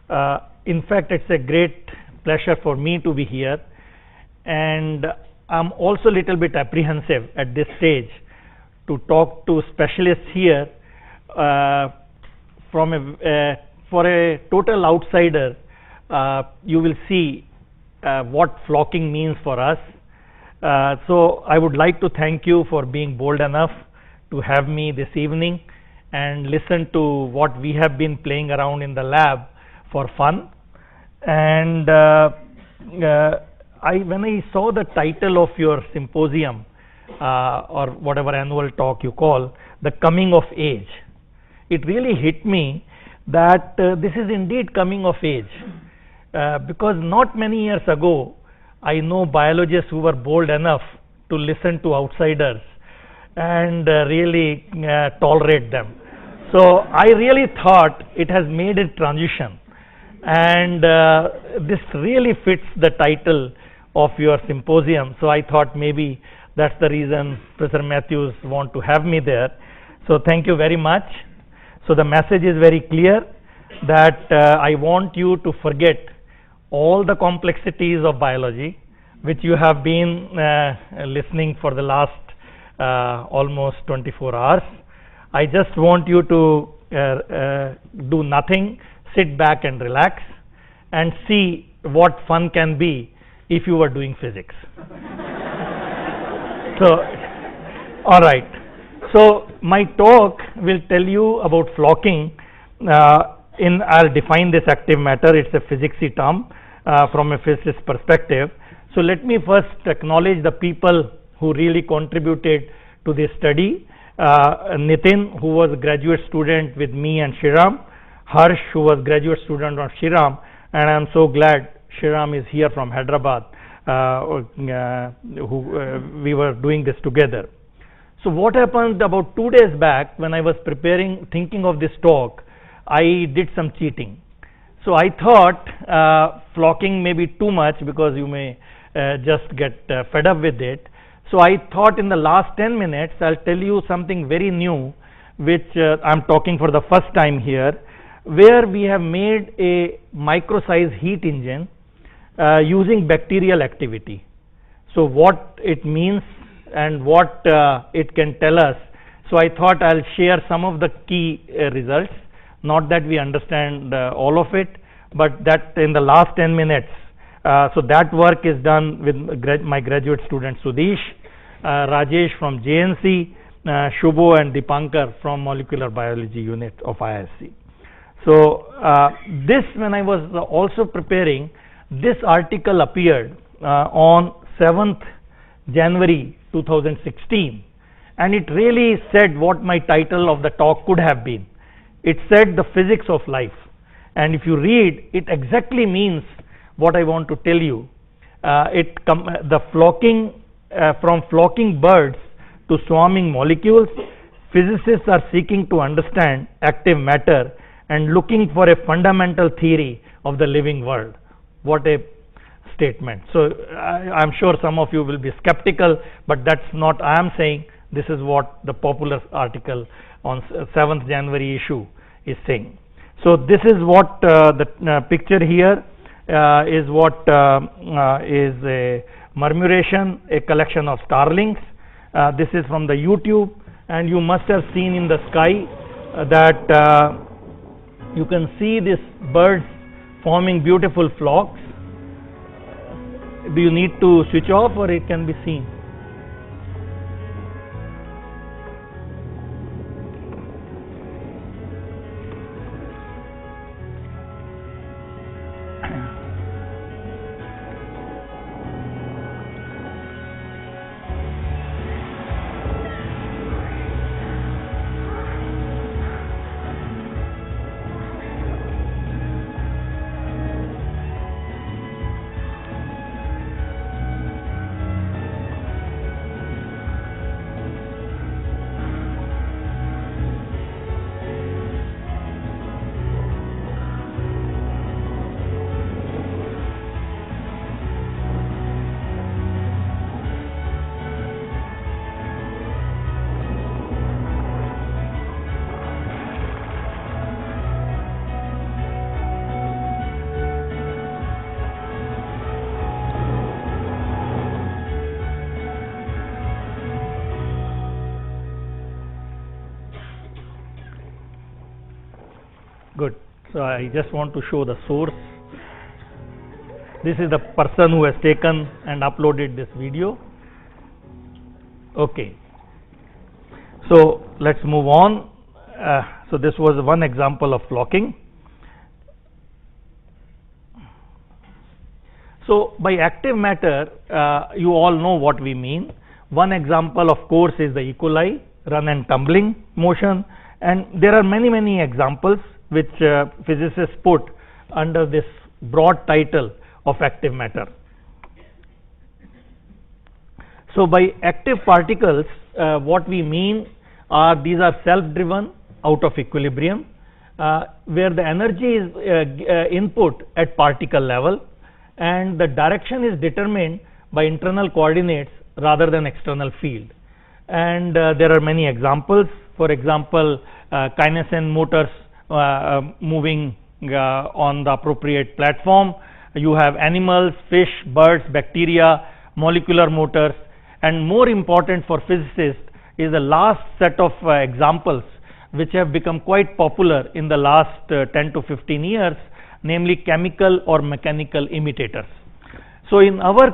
In fact, it's a great pleasure for me to be here, and I'm also a little bit apprehensive at this stage to talk to specialists here. For a total outsider, you will see what flocking means for us. So I would like to thank you for being bold enough to have me this evening and listen to what we have been playing around in the lab for fun. And when I saw the title of your symposium or whatever annual talk you call, the coming of age, it really hit me that this is indeed coming of age, because not many years ago I know biologists who were bold enough to listen to outsiders and really tolerate them. So I really thought it has made a transition, and this really fits the title of your symposium. So I thought maybe that's the reason Professor Matthews want to have me there. So thank you very much. So the message is very clear that I want you to forget all the complexities of biology, which you have been listening for the last almost 24 hours. I just want you to do nothing, sit back and relax, and see what fun can be if you were doing physics. So, all right. So my talk will tell you about flocking. I'll define this active matter. It's a physicsy term from a physicist perspective. So let me first acknowledge the people who really contributed to this study. Nitin, who was a graduate student with me and Shriram, Harsh, who was graduate student of Shriram, and I'm so glad Shriram is here from Hyderabad, we were doing this together. So what happened about 2 days back when I was thinking of this talk, I did some cheating. So I thought flocking may be too much because you may just get fed up with it. So I thought in the last 10 minutes I'll tell you something very new, which I'm talking for the first time here, where we have made a micro size heat engine using bacterial activity. So what it means and what it can tell us. So I thought I'll share some of the key results, not that we understand all of it, but that in the last 10 minutes. So that work is done with my graduate student Sudesh, Rajesh from JNC, Shubho and Dipankar from Molecular Biology Unit of IISc. So this, when I was also preparing, this article appeared on 7th January 2016, and it really said what my title of the talk could have been. It said the physics of life, and if you read, it exactly means what I want to tell you. The flocking, from flocking birds to swarming molecules, physicists are seeking to understand active matter and looking for a fundamental theory of the living world. What a statement. So I'm sure some of you will be skeptical, but that's not I am saying. This is what the popular article on 7th January issue is saying. So this is what the picture here is what is a murmuration, a collection of starlings. This is from the YouTube, and you must have seen in the sky that you can see these birds forming beautiful flocks. Do you need to switch off, or it can be seen? Good. So I just want to show the source. This is the person who has taken and uploaded this video. Okay. So let's move on. So this was one example of flocking. So by active matter, you all know what we mean. One example, of course, is the E. coli run and tumbling motion, and there are many examples which physicists put under this broad title of active matter. So by active particles, what we mean are these are self-driven, out of equilibrium, where the energy is input at particle level, and the direction is determined by internal coordinates rather than external field. And there are many examples. For example, kinesin motors moving on the appropriate platform. You have animals, fish, birds, bacteria, molecular motors, and more important for physicists is the last set of examples which have become quite popular in the last 10 to 15 years, namely chemical or mechanical imitators. So in our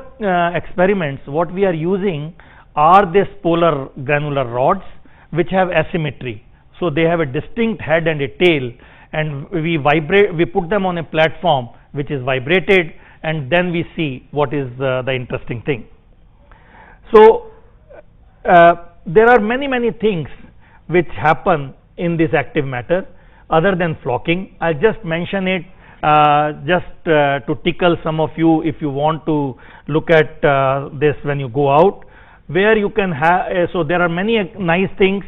experiments, what we are using are these polar granular rods which have asymmetry. So they have a distinct head and a tail, and we put them on a platform which is vibrated, and then we see what is the interesting thing. So there are many things which happen in this active matter other than flocking. I'll just mention it just to tickle some of you if you want to look at this when you go out, where you can have so there are many nice things.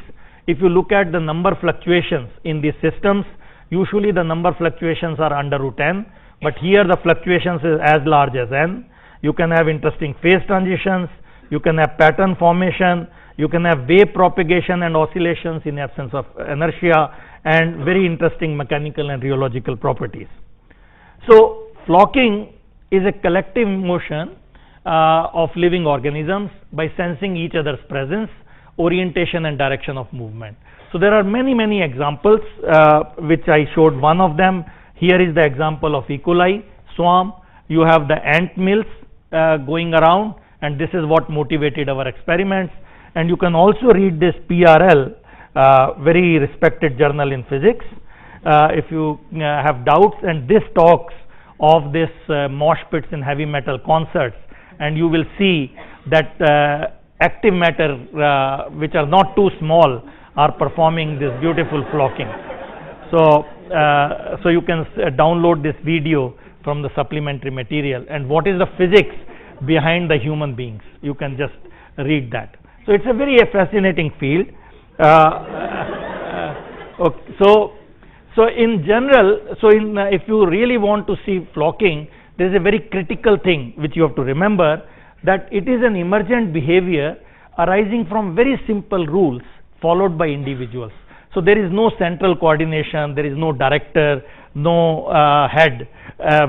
If you look at the number fluctuations in these systems, usually the number fluctuations are under root n, but here the fluctuations is as large as n. You can have interesting phase transitions, you can have pattern formation, you can have wave propagation and oscillations in absence of inertia, and very interesting mechanical and rheological properties. So flocking is a collective motion of living organisms by sensing each other's presence, orientation and direction of movement. So there are many examples which I showed one of them. Here is the example of E. coli swarm. You have the ant mills going around, and this is what motivated our experiments. And you can also read this PRL, very respected journal in physics, if you have doubts, and this talks of this mosh pits in heavy metal concerts, and you will see that active matter which are not too small are performing this beautiful flocking. So so you can download this video from the supplementary material, and what is the physics behind the human beings, you can just read that. So it's a very fascinating field. Okay, so in general, if you really want to see flocking, there is a very critical thing which you have to remember, that it is an emergent behavior arising from very simple rules followed by individuals. So there is no central coordination, there is no director, no head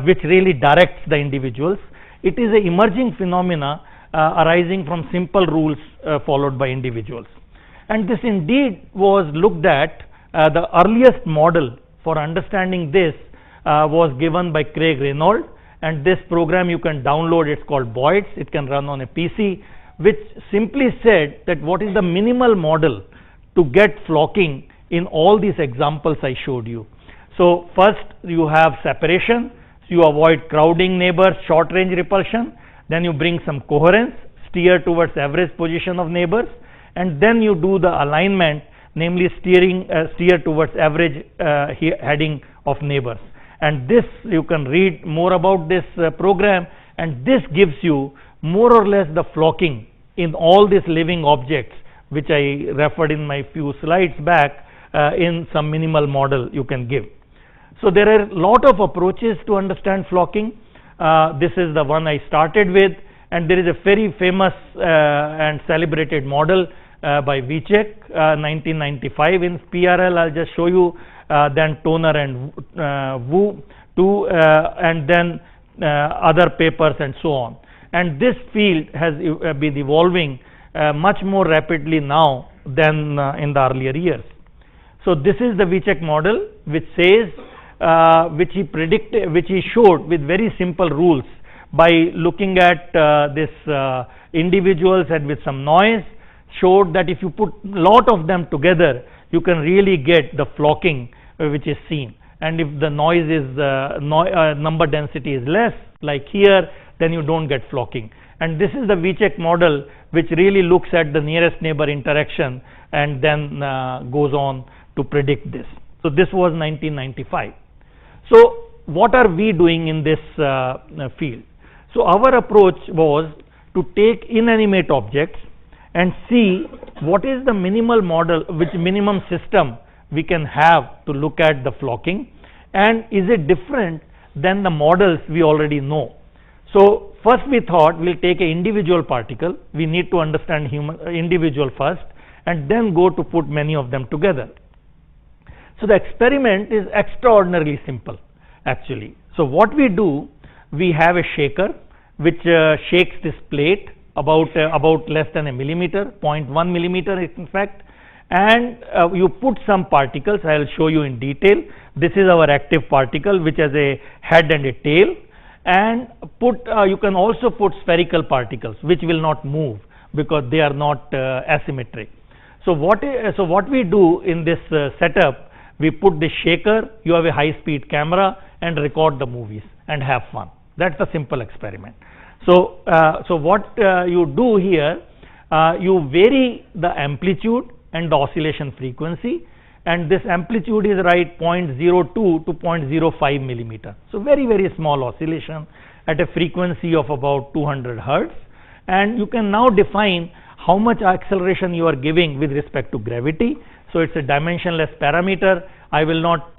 which really directs the individuals. It is an emerging phenomena arising from simple rules followed by individuals. And this indeed was looked at, the earliest model for understanding this was given by Craig Reynolds, and this program you can download. It's called Boids. It can run on a PC, which simply said that what is the minimal model to get flocking in all these examples I showed you. So first you have separation, so you avoid crowding neighbors, short range repulsion, then you bring some coherence, steer towards average position of neighbors, and then you do the alignment, namely steer towards average heading of neighbors. And this, you can read more about this program, and this gives you more or less the flocking in all these living objects which I referred in my few slides back in some minimal model you can give. So there are a lot of approaches to understand flocking. This is the one I started with, and there is a very famous and celebrated model by Vicek, 1995 in PRL. I'll just show you, then Toner and Wu too, and then other papers and so on. And this field has been evolving much more rapidly now than in the earlier years. So this is the Vicek model, which says which he showed with very simple rules by looking at this individuals and with some noise, showed that if you put lot of them together, you can really get the flocking which is seen. And if the noise is number density is less, like here, then you don't get flocking. And this is the Vcek model, which really looks at the nearest neighbor interaction and then goes on to predict this. So this was 1995. So what are we doing in this field? So our approach was to take inanimate objects and see what is the minimal model, which minimum system we can have to look at the flocking, and is it different than the models we already know. So first we thought we'll take an individual particle. We need to understand individual first, and then go to put many of them together. So the experiment is extraordinarily simple actually. So what we do, we have a shaker which shakes this plate about less than a millimeter, 0.1 millimeter in fact, and you put some particles. I will show you in detail. This is our active particle which has a head and a tail, and you can also put spherical particles which will not move because they are not asymmetric. So what we do in this setup, we put the shaker, you have a high speed camera, and record the movies and have fun. That's a simple experiment. So what you do here, you vary the amplitude and the oscillation frequency, and this amplitude is 0.02 to 0.05 millimeter. So very small oscillation at a frequency of about 200 hertz, and you can now define how much acceleration you are giving with respect to gravity. So it's a dimensionless parameter. I will not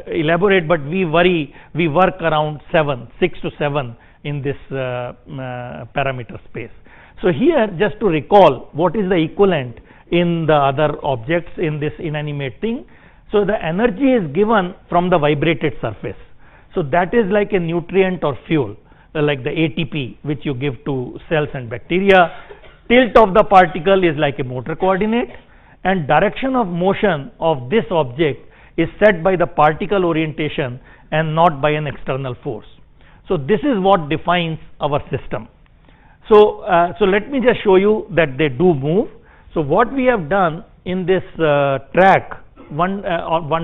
elaborate, but we work around 6 to 7 in this parameter space. So here, just to recall what is the equivalent in the other objects in this inanimate thing. So the energy is given from the vibrated surface. So that is like a nutrient or fuel, like the ATP which you give to cells and bacteria. Tilt of the particle is like a motor coordinate, and direction of motion of this object is set by the particle orientation and not by an external force. So this is what defines our system. So let me just show you that they do move. So what we have done in this track, one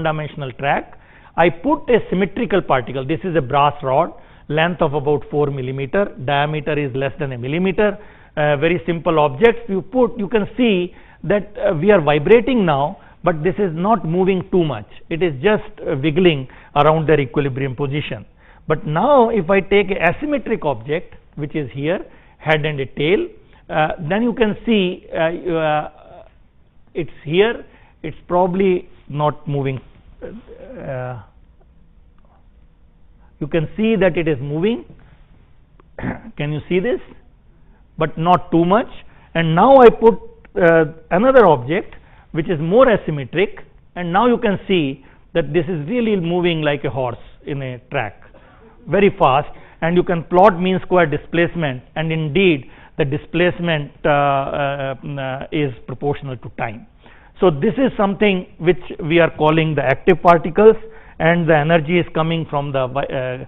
dimensional track, I put a symmetrical particle. This is a brass rod, length of about 4 millimeter, diameter is less than a millimeter. Very simple objects you put. You can see that we are vibrating now, but this is not moving too much. It is just wiggling around their equilibrium position. But now if I take a asymmetric object, which is here, head and a tail, then you can see it's here, it's probably not moving. You can see that it is moving. Can you see this? But not too much. And now I put another object which is more asymmetric, and now you can see that this is really moving like a horse in a track, very fast, and you can plot mean square displacement, and indeed the displacement is proportional to time. So this is something which we are calling the active particles, and the energy is coming from the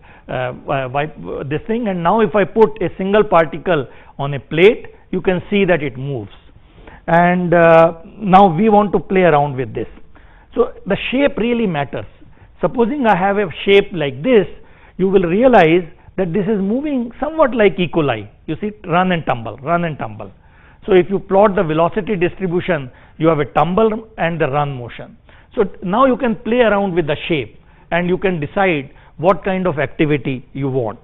this thing. And now if I put a single particle on a plate, you can see that it moves. And now we want to play around with this. So the shape really matters. Supposing I have a shape like this, you will realize that this is moving somewhat like E. coli. You see, run and tumble, run and tumble. So if you plot the velocity distribution, you have a tumble and the run motion. So now you can play around with the shape, and you can decide what kind of activity you want.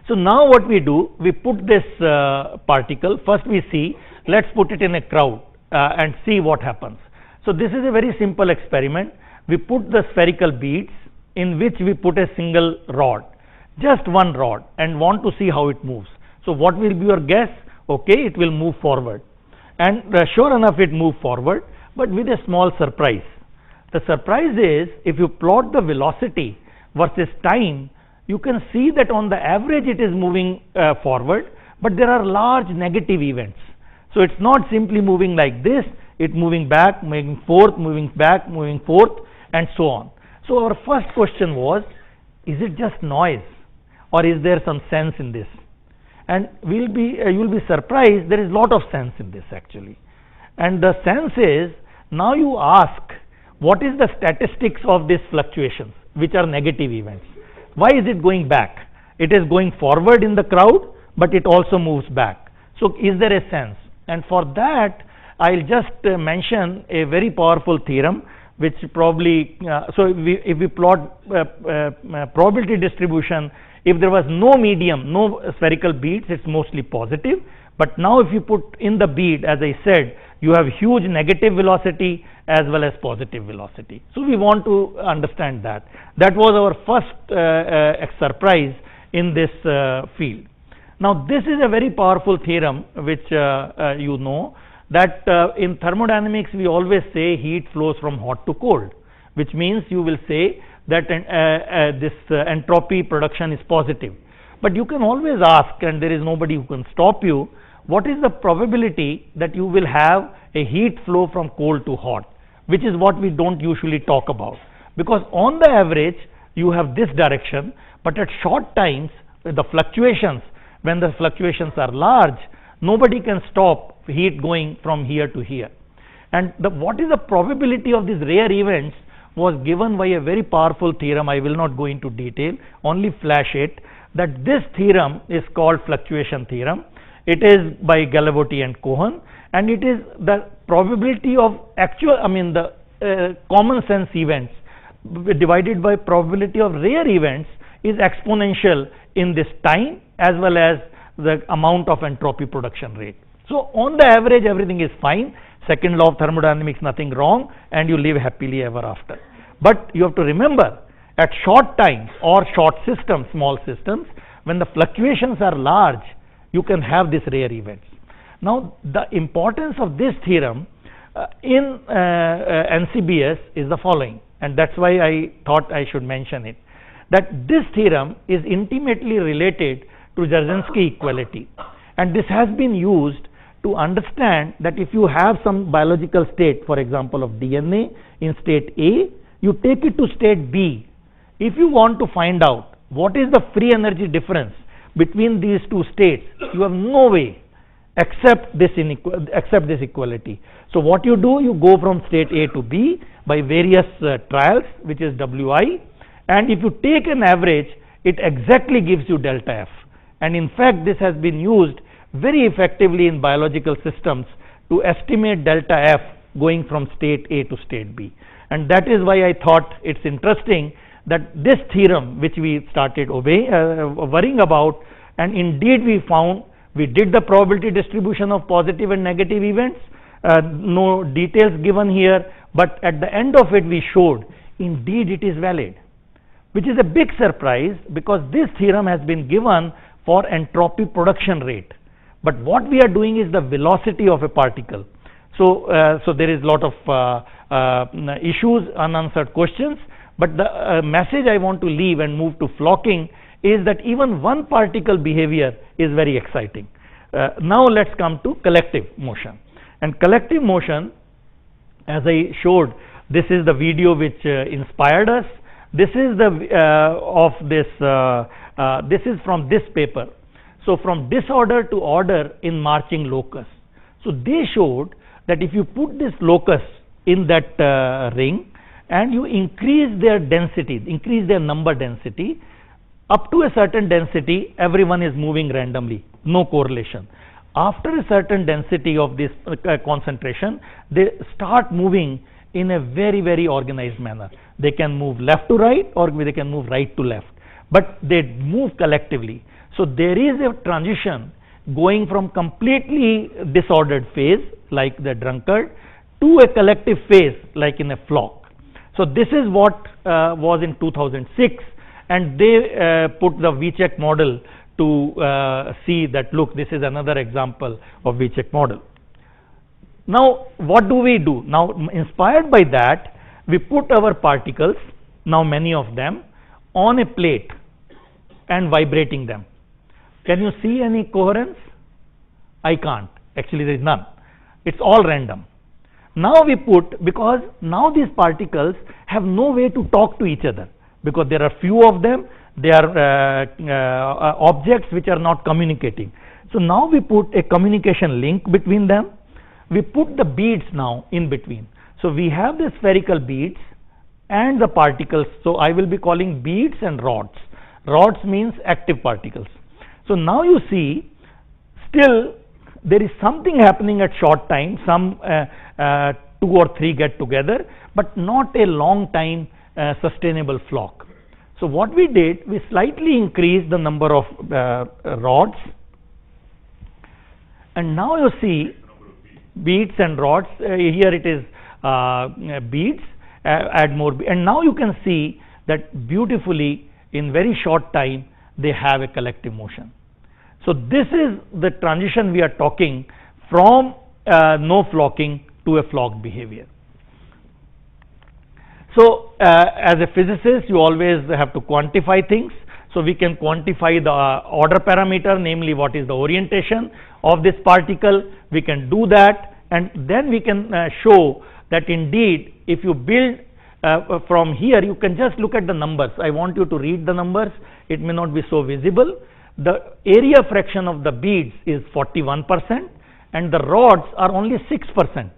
So now what we do, we put this particle, first we see, let's put it in a crowd and see what happens. So this is a very simple experiment. We put the spherical beads in which we put a single rod, just one rod, and want to see how it moves. So what will be your guess? Okay, it will move forward, and sure enough it moved forward, but with a small surprise. The surprise is, if you plot the velocity versus time, you can see that on the average it is moving forward, but there are large negative events. So it's not simply moving like this, it's moving back, moving forth, moving back, moving forth, and so on. So our first question was, is it just noise or is there some sense in this? And you'll be surprised, there is lot of sense in this actually. And the sense is, now you ask, what is the statistics of these fluctuations, which are negative events? Why is it going back? It is going forward in the crowd, but it also moves back. So is there a sense? And for that, I'll just mention a very powerful theorem, which probably, if we plot probability distribution, if there was no medium, no spherical beads, it's mostly positive. But now if you put in the bead, as I said, you have huge negative velocity as well as positive velocity. So we want to understand that. That was our first surprise in this field. Now this is a very powerful theorem which you know, that in thermodynamics we always say heat flows from hot to cold, which means you will say that this entropy production is positive. But you can always ask, and there is nobody who can stop you, what is the probability that you will have a heat flow from cold to hot, which is what we don't usually talk about. Because on the average you have this direction, but at short times the fluctuations, when the fluctuations are large, nobody can stop heat going from here to here. And what is the probability of these rare events was given by a very powerful theorem. I will not go into detail, only flash it, that this theorem is called fluctuation theorem. It is by Gallavotti and Cohen, and it is the probability of actual, the common sense events divided by probability of rare events is exponential in this time as well as the amount of entropy production rate. So on the average everything is fine, second law of thermodynamics, nothing wrong, and you live happily ever after. But you have to remember, at short times or short systems, small systems, when the fluctuations are large, you can have these rare events. Now the importance of this theorem in NCBS is the following, and that's why I thought I should mention it, that this theorem is intimately related to Jarzynski equality, and this has been used to understand that if you have some biological state, for example of DNA in state A, you take it to state B. If you want to find out what is the free energy difference between these two states, you have no way except this equality. So what you do, you go from state A to B by various trials, which is Wi, and if you take an average, it exactly gives you delta F. And in fact this has been used very effectively in biological systems to estimate delta F going from state A to state B. And that is why I thought it's interesting that this theorem which we started worrying about, and indeed we found, we did the probability distribution of positive and negative events, no details given here, but at the end of it we showed indeed it is valid, which is a big surprise because this theorem has been given for entropy production rate. But what we are doing is the velocity of a particle. So there is a lot of issues, unanswered questions, but the message I want to leave and move to flocking is that even one particle behavior is very exciting. Now let's come to collective motion. And collective motion, as I showed, this is the video which inspired us. This is this is from this paper. So from disorder to order in marching locus. So they showed that if you put this locus in that ring and you increase their density, increase their number density, up to a certain density everyone is moving randomly, no correlation. After a certain density of this concentration, they start moving in a very, very organized manner. They can move left to right or they can move right to left, but they move collectively. So there is a transition going from completely disordered phase like the drunkard to a collective phase like in a flock. So this is what was in 2006, and they put the V-check model to see that, look, this is another example of V-check model. Now what do we do? Now inspired by that, we put our particles, now many of them, on a plate and vibrating them. Can you see any coherence? I can't. Actually there is none. It's all random. Now we put, because now these particles have no way to talk to each other, because there are few of them, they are objects which are not communicating. So now we put a communication link between them. We put the beads now in between. So we have the spherical beads and the particles. So I will be calling beads and rods. Rods means active particles. So now you see, still there is something happening at short time, some 2 or 3 get together, but not a long time sustainable flock. So what we did, we slightly increased the number of rods, and now you see beads and rods. Here it is beads, add more, and now you can see that beautifully in very short time they have a collective motion. So this is the transition we are talking from no flocking to a flock behavior. So as a physicist, you always have to quantify things. So we can quantify the order parameter, namely what is the orientation of this particle. We can do that, and then we can show that indeed if you build from here, you can just look at the numbers. I want you to read the numbers. It may not be so visible. The area fraction of the beads is 41% and the rods are only 6%.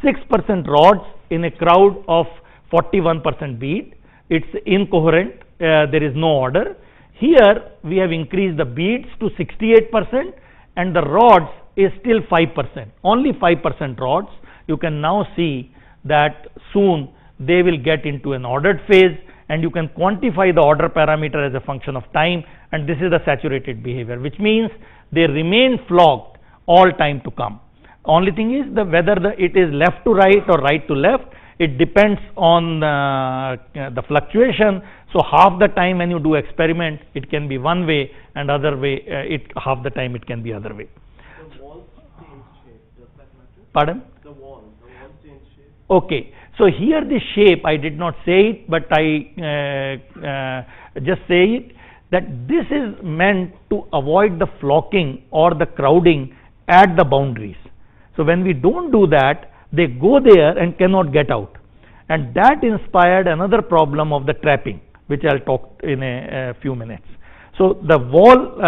6% rods in a crowd of 41% bead. It's incoherent. There is no order. Here we have increased the beads to 68% and the rods is still 5%. Only 5% rods. You can now see that soon they will get into an ordered phase, and you can quantify the order parameter as a function of time, and this is the saturated behavior, which means they remain flocked all time to come. Only thing is whether it is left to right or right to left, it depends on the fluctuation. So half the time when you do experiment, it can be one way, and other way half the time it can be other way. The walls change shape, does that matter? Pardon? The walls change shape. Okay, so here the shape, I did not say it, but I just say it, that this is meant to avoid the flocking or the crowding at the boundaries. So when we don't do that, they go there and cannot get out, and that inspired another problem of the trapping, which I'll talk in a few minutes. So the wall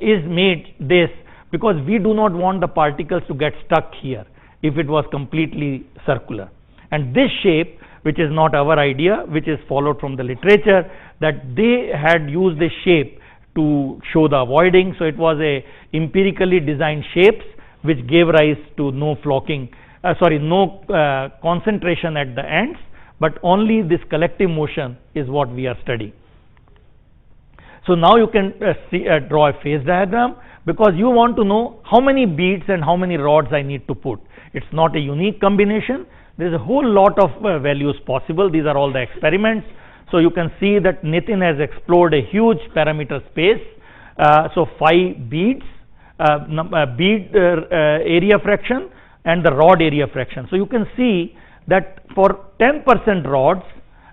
is made this because we do not want the particles to get stuck here if it was completely circular. And this shape, which is not our idea, which is followed from the literature, that they had used this shape to show the avoiding. So it was a empirically designed shapes which gave rise to no flocking, no concentration at the ends, but only this collective motion is what we are studying. So now you can draw a phase diagram, because you want to know how many beads and how many rods I need to put. It's not a unique combination. There is a whole lot of values possible. These are all the experiments. So you can see that Nitin has explored a huge parameter space. So 5 beads, bead area fraction and the rod area fraction. So you can see that for 10% rods,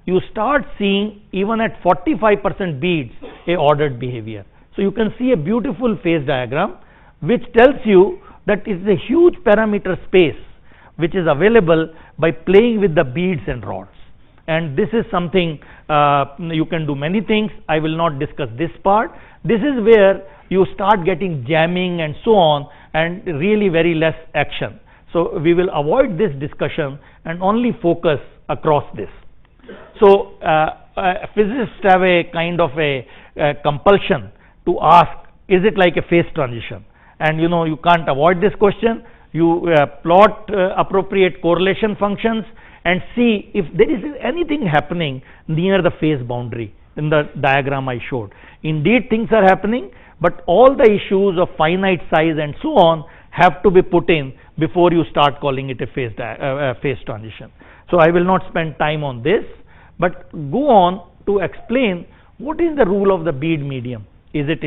you start seeing even at 45% beads a ordered behavior. So you can see a beautiful phase diagram which tells you that it is a huge parameter space which is available by playing with the beads and rods. And this is something you can do many things. I will not discuss this part. This is where you start getting jamming and so on, and really very less action. So we will avoid this discussion and only focus across this. So physicists have a kind of a compulsion to ask, is it like a phase transition? And you can't avoid this question. You plot appropriate correlation functions and see if there is anything happening near the phase boundary in the diagram I showed. Indeed, things are happening, but all the issues of finite size and so on have to be put in before you start calling it a phase transition. So I will not spend time on this, but go on to explain what is the role of the bead medium. Is it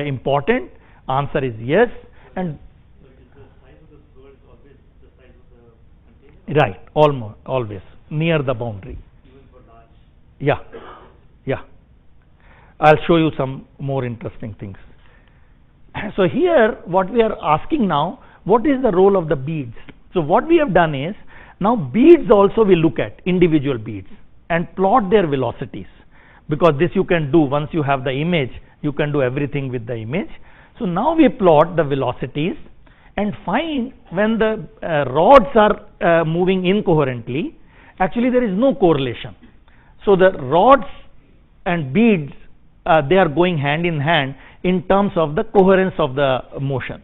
important? Answer is yes. And so is the size of the swirl always the size of the container? Right, always near the boundary. Even for large? Yeah. I'll show you some more interesting things. So here what we are asking now, what is the role of the beads? So what we have done is, Now beads also we look at individual beads and plot their velocities, because this you can do once you have the image, you can do everything with the image. So now we plot the velocities and find when the rods are moving incoherently, actually there is no correlation. So the rods and beads, they are going hand in hand in terms of the coherence of the motion.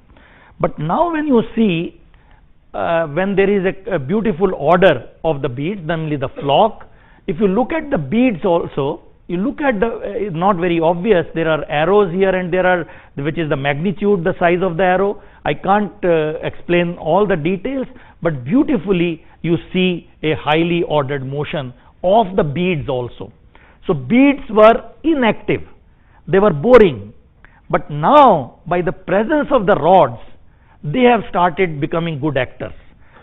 But now when you see when there is a beautiful order of the beads, namely the flock, if you look at the beads also, you look at the not very obvious, there are arrows here and there are, which is the magnitude, the size of the arrow. I can't explain all the details, but beautifully you see a highly ordered motion of the beads also. So beads were inactive, they were boring, but now by the presence of the rods, they have started becoming good actors.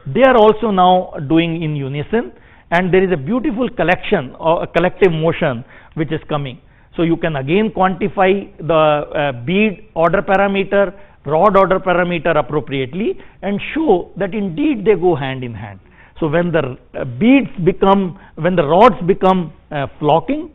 They are also now doing in unison, and there is a beautiful collection or a collective motion which is coming. So you can again quantify the bead order parameter, rod order parameter appropriately, and show that indeed they go hand in hand. So when the when the rods become flocking,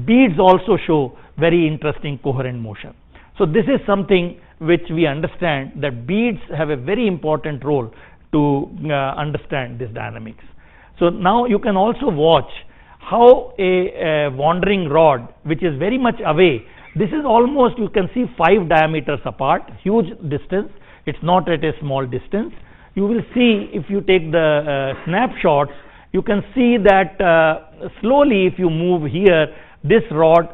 beads also show very interesting coherent motion. So this is something which we understand, that beads have a very important role to understand this dynamics. So now you can also watch how a wandering rod, which is very much away, this is almost, you can see 5 diameters apart, huge distance, it's not at a small distance. You will see if you take the snapshots, you can see that slowly if you move here, this rod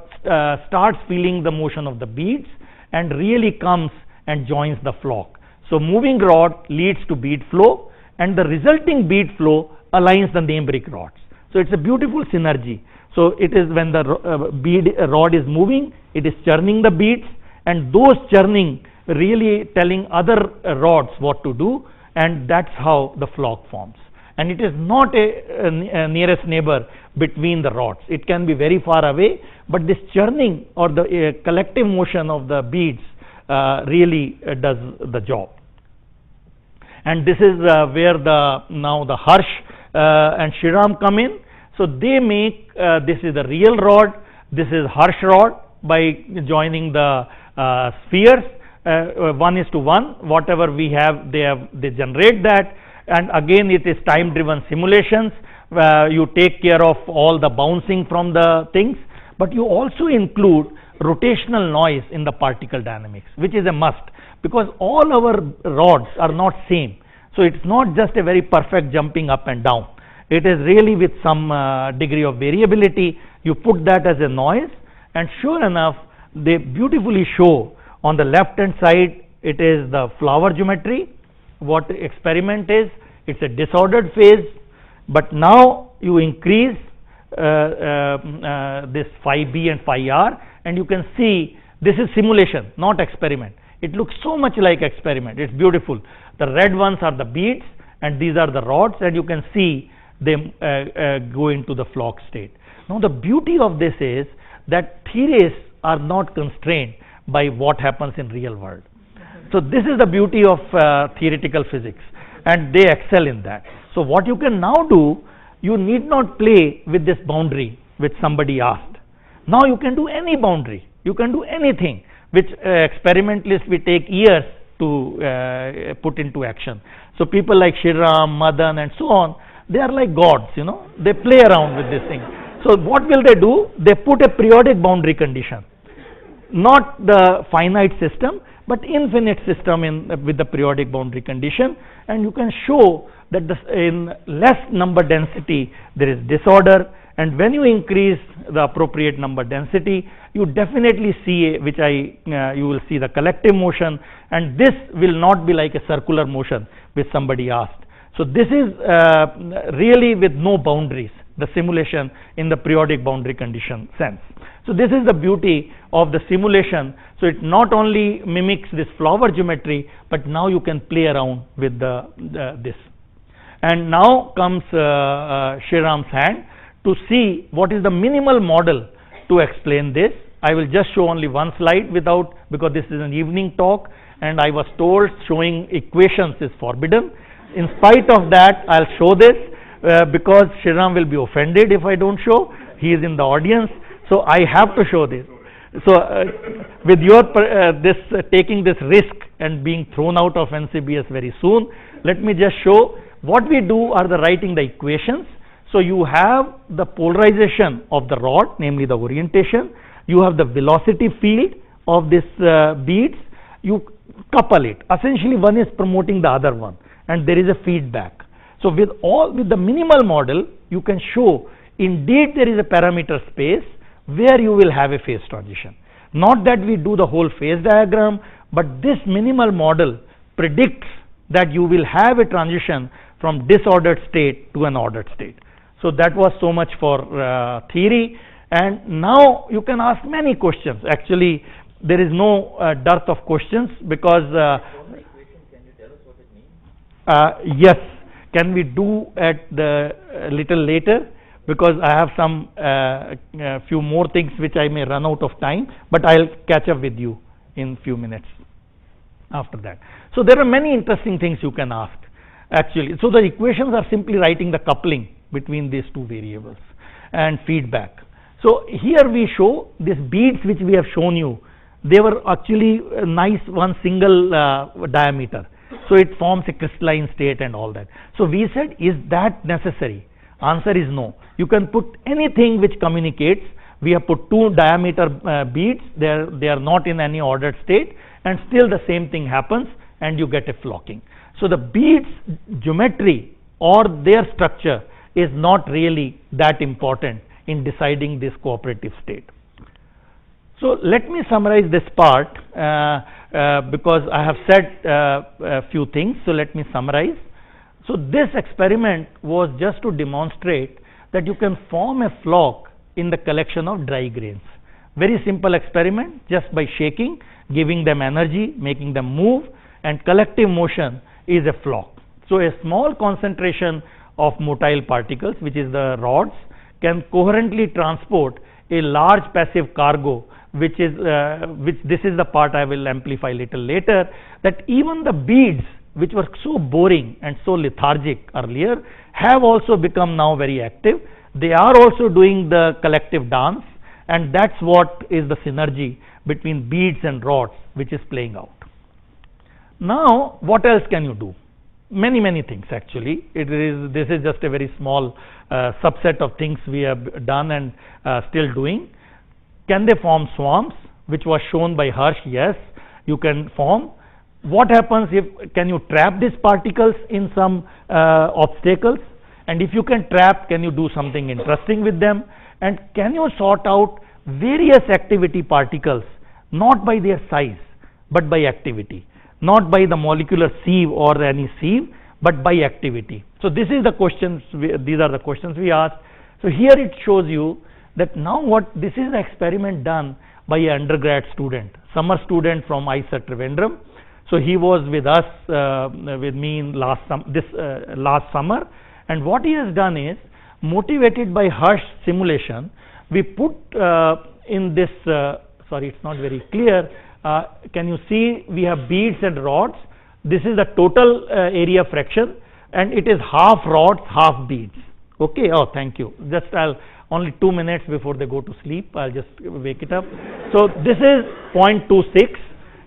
starts feeling the motion of the beads and really comes and joins the flock. So moving rod leads to bead flow, and the resulting bead flow aligns the name brick rods. So it's a beautiful synergy. So it is when the bead rod is moving, it is churning the beads, and those churning really telling other rods what to do, and that's how the flock forms. And it is not a nearest neighbor between the rods. It can be very far away, but this churning or the collective motion of the beads really does the job. And this is where now the Harsh and Shriram come in. So they make, this is the real rod, this is Harsh rod, by joining the spheres 1:1, whatever we have, they generate that. And again it is time driven simulations, you take care of all the bouncing from the things, but you also include rotational noise in the particle dynamics, which is a must, because all our rods are not same. So it's not just a very perfect jumping up and down, it is really with some degree of variability. You put that as a noise, and sure enough they beautifully show on the left hand side, it is the flower geometry, what the experiment is, it's a disordered phase. But now you increase this phi b and phi r, and you can see this is simulation, not experiment. It looks so much like experiment, it's beautiful. The red ones are the beads and these are the rods, and you can see them go into the flock state. Now the beauty of this is that theories are not constrained by what happens in real world. So this is the beauty of theoretical physics, and they excel in that. So what you can now do, you need not play with this boundary which somebody asked. Now you can do any boundary, you can do anything which experimentalists will take years to put into action. So people like Shriram, Madan and so on, they are like gods, you know, they play around with this thing. So what will they do? They put a periodic boundary condition, not the finite system, but infinite system with the periodic boundary condition, and you can show that in less number density there is disorder, and when you increase the appropriate number density, you definitely see, you will see the collective motion, and this will not be like a circular motion which somebody asked. So this is really with no boundaries, the simulation in the periodic boundary condition sense. So this is the beauty of the simulation. So it not only mimics this flower geometry, but now you can play around with this. And now comes Shriram's hand to see what is the minimal model to explain this. I will just show only one slide because this is an evening talk, and I was told showing equations is forbidden. In spite of that, I'll show this. because Shriram will be offended if I don't show. He is in the audience, so I have to show this. So with your taking this risk and being thrown out of NCBS very soon, let me just show what we do are the writing the equations. So you have the polarization of the rod, namely the orientation. You have the velocity field of this beads. You couple it. Essentially, one is promoting the other one, and there is a feedback. So with the minimal model, you can show indeed there is a parameter space where you will have a phase transition. Not that we do the whole phase diagram, but this minimal model predicts that you will have a transition from disordered state to an ordered state. So that was so much for theory, and now you can ask many questions. Actually, there is no dearth of questions because Can you tell us what it means? yes, can we do at the little later, because I have some few more things which I may run out of time, but I'll catch up with you in few minutes after that. So there are many interesting things you can ask actually. So the equations are simply writing the coupling between these two variables and feedback. So here we show these beads which we have shown you. They were actually nice one single diameter, so it forms a crystalline state and all that. So we said, is that necessary? Answer is no. You can put anything which communicates. We have put two diameter beads. They are not in any ordered state, and still the same thing happens, and you get a flocking. So the beads geometry or their structure is not really that important in deciding this cooperative state. So let me summarize this part because I have said a few things. So let me summarize. So this experiment was just to demonstrate that you can form a flock in the collection of dry grains. Very simple experiment, just by shaking, giving them energy, making them move, and collective motion is a flock. So a small concentration of motile particles, which is the rods, can coherently transport a large passive cargo, which this is the part I will amplify little later, that even the beads which were so boring and so lethargic earlier have also become now very active. They are also doing the collective dance, and that's what is the synergy between beads and rods which is playing out. Now what else can you do? Many things actually. This is just a very small subset of things we have done and still doing. Can they form swarms, which was shown by Harsh? Yes, you can form. What happens if, can you trap these particles in some obstacles? And if you can trap, can you do something interesting with them? And can you sort out various activity particles, not by their size, but by activity? Not by the molecular sieve or any sieve, but by activity. So this is the questions, these are the questions we asked. So here it shows you that now this is the experiment done by an undergrad student, summer student from IISER Trivandrum. So he was with us, with me in last summer, and what he has done is, motivated by Harsh simulation, we put in this, sorry, it's not very clear. Can you see we have beads and rods? This is the total area fraction, and it is half rods, half beads. Okay, oh thank you. Just only 2 minutes before they go to sleep, I'll just wake it up. So this is 0.26,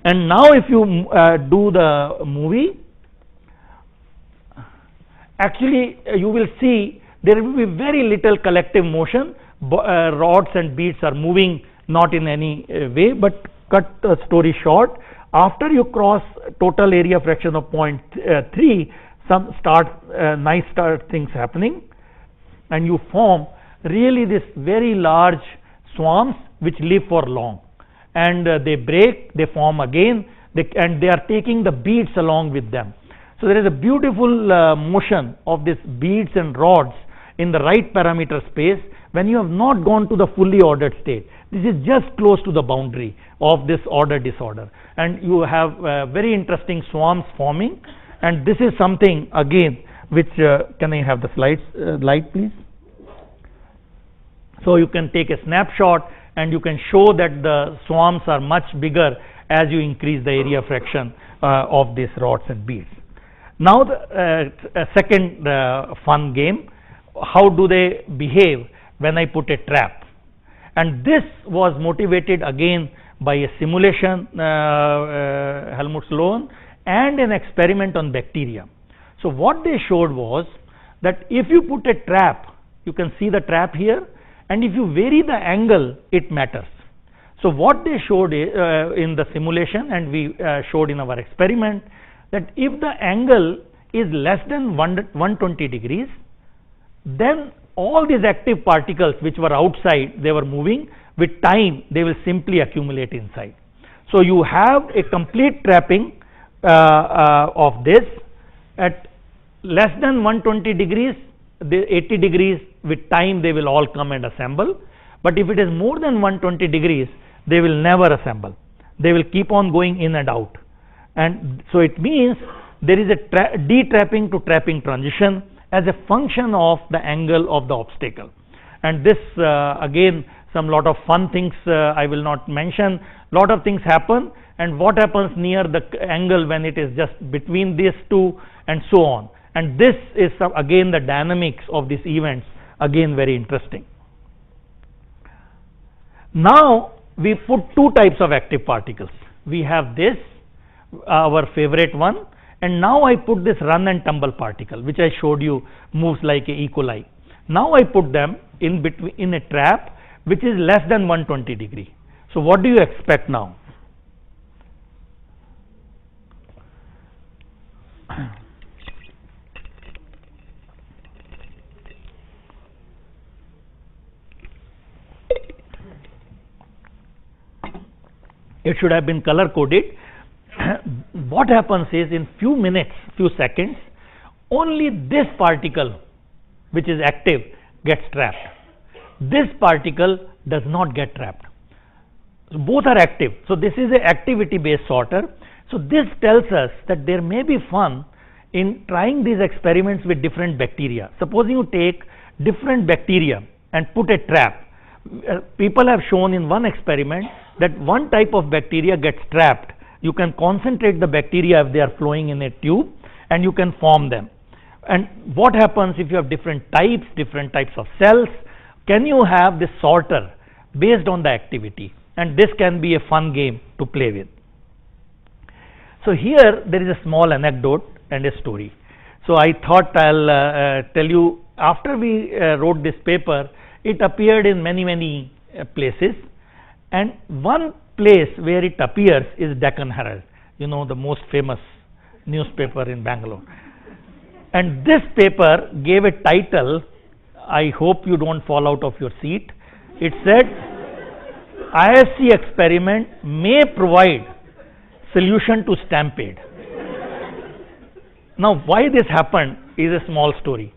and now if you do the movie, actually you will see there will be very little collective motion. Rods and beads are moving not in any way, but cut the story short, after you cross total area fraction of 0.3, some nice things happening, and you form really this very large swarms which live for long, and they break, they form again, and they are taking the beads along with them. So there is a beautiful motion of these beads and rods in the right parameter space when you have not gone to the fully ordered state. This is just close to the boundary of this order disorder, and you have very interesting swarms forming. And this is something again which can I have the slides light please? So you can take a snapshot and you can show that the swarms are much bigger as you increase the area fraction of these rods and beads. Now the second fun game, how do they behave when I put a trap. And this was motivated again by a simulation, Helmut Sloan, and an experiment on bacteria. So what they showed was that if you put a trap, you can see the trap here, and if you vary the angle, it matters. So what they showed in the simulation, and we showed in our experiment, that if the angle is less than 120 degrees, then all these active particles which were outside, they were moving. With time, they will simply accumulate inside. So you have a complete trapping of this at less than 120 degrees, 80 degrees, with time they will all come and assemble. But if it is more than 120 degrees, they will never assemble. They will keep on going in and out. And so it means there is a detrapping to trapping transition as a function of the angle of the obstacle. And this again, some lot of fun things I will not mention. Lot of things happen, and what happens near the angle when it is just between these two, and so on. And this is again the dynamics of these events, again very interesting. Now we put two types of active particles. We have this, our favorite one, and now I put this run and tumble particle, which I showed you moves like a E. coli. Now I put them in between in a trap which is less than 120 degree. So what do you expect now? It should have been color coded. What happens is, in few minutes, few seconds, only this particle which is active gets trapped. This particle does not get trapped. So both are active. So this is an activity based sorter. So this tells us that there may be fun in trying these experiments with different bacteria. Supposing you take different bacteria and put a trap. People have shown in one experiment that one type of bacteria gets trapped. You can concentrate the bacteria if they are flowing in a tube, and you can form them. And what happens if you have different types of cells? Can you have this sorter based on the activity? And this can be a fun game to play with. So here there is a small anecdote and a story. So I thought I'll tell you, after we wrote this paper, it appeared in many places, and one place where it appears is Deccan Herald, you know, the most famous newspaper in Bangalore. And this paper gave a title, I hope you don't fall out of your seat. It said, IFC experiment may provide solution to stampede. Now why this happened is a small story.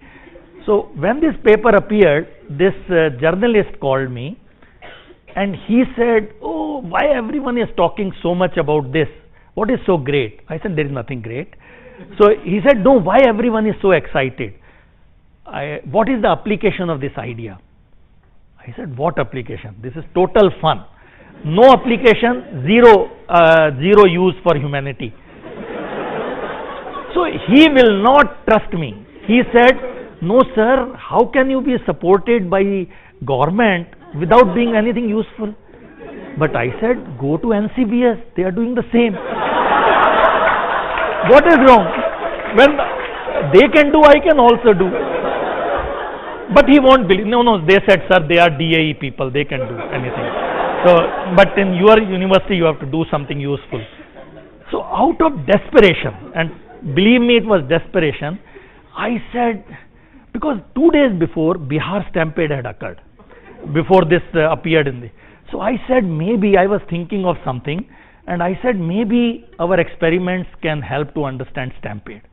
So when this paper appeared, this journalist called me, and he said, oh, why everyone is talking so much about this? What is so great? I said, there is nothing great. So he said, no, why everyone is so excited? What is the application of this idea? I said, what application? This is total fun. No application, zero use for humanity. So he will not trust me. He said, no sir, how can you be supported by government without doing anything useful? But I said, go to NCBS, they are doing the same. What is wrong? When they can do, I can also do. But he won't believe. No, they said, sir, they are DAE people, they can do anything. So, but in your university, you have to do something useful. So out of desperation, and believe me, it was desperation, I said, because 2 days before, Bihar stampede had occurred, before this appeared in the. So I said, maybe I was thinking of something, and I said, maybe our experiments can help to understand stampede.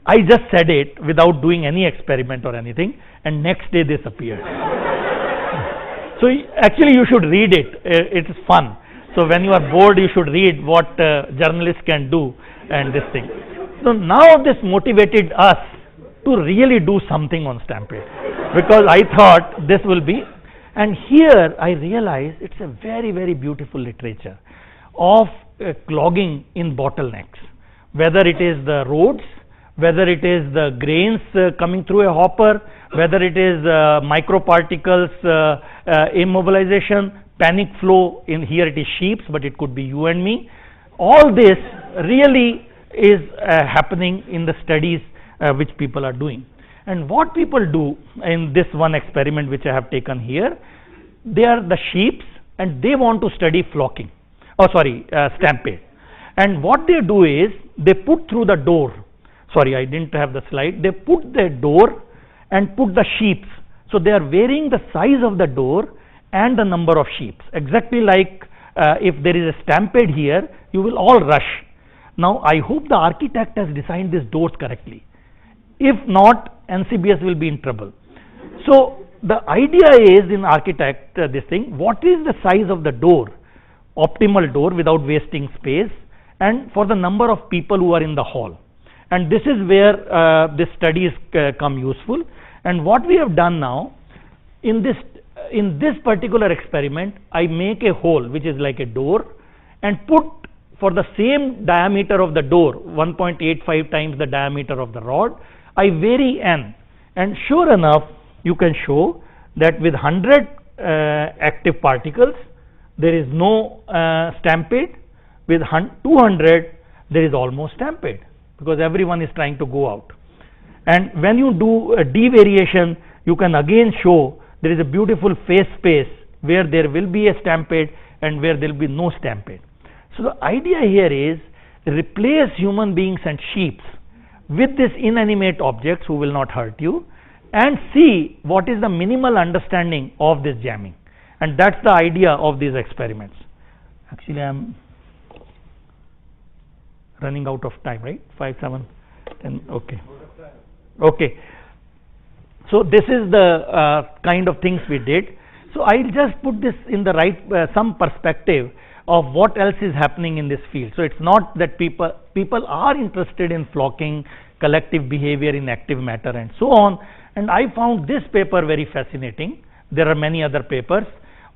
I just said it without doing any experiment or anything, and next day this appeared. So actually you should read it, it is fun. So when you are bored, you should read what journalists can do and this thing. So now this motivated us to really do something on stampede, because I thought this will be, and here I realized it's a very beautiful literature of clogging in bottlenecks, whether it is the roads, whether it is the grains coming through a hopper, whether it is microparticles immobilization, panic flow. In here it is sheep, but it could be you and me. All this really is happening in the studies which people are doing. And what people do in this one experiment which I have taken here, they are the sheep and they want to study flocking, stampede. And what they do is they put through the door, sorry I didn't have the slide, they put the door and put the sheep. So they are varying the size of the door and the number of sheep, exactly like if there is a stampede here, you will all rush. Now I hope the architect has designed these doors correctly. If not, NCBS will be in trouble. So the idea is in architect this thing, what is the size of the door, optimal door without wasting space, and for the number of people who are in the hall. And this is where this studies come useful. And what we have done now, in this particular experiment, I make a hole which is like a door and put for the same diameter of the door, 1.85 times the diameter of the rod, I vary n. And sure enough, you can show that with 100 active particles, there is no stampede. With 200, there is almost stampede, because everyone is trying to go out. And when you do a devariation, you can again show there is a beautiful phase space where there will be a stampede and where there will be no stampede. So the idea here is replace human beings and sheep with these inanimate objects who will not hurt you, and see what is the minimal understanding of this jamming. And that's the idea of these experiments. Actually, I am running out of time, right? 5, 7, 10, okay. Okay. So this is the kind of things we did. So I'll just put this in the right, some perspective of what else is happening in this field. So it's not that people are interested in flocking, collective behavior in active matter and so on. And I found this paper very fascinating. There are many other papers.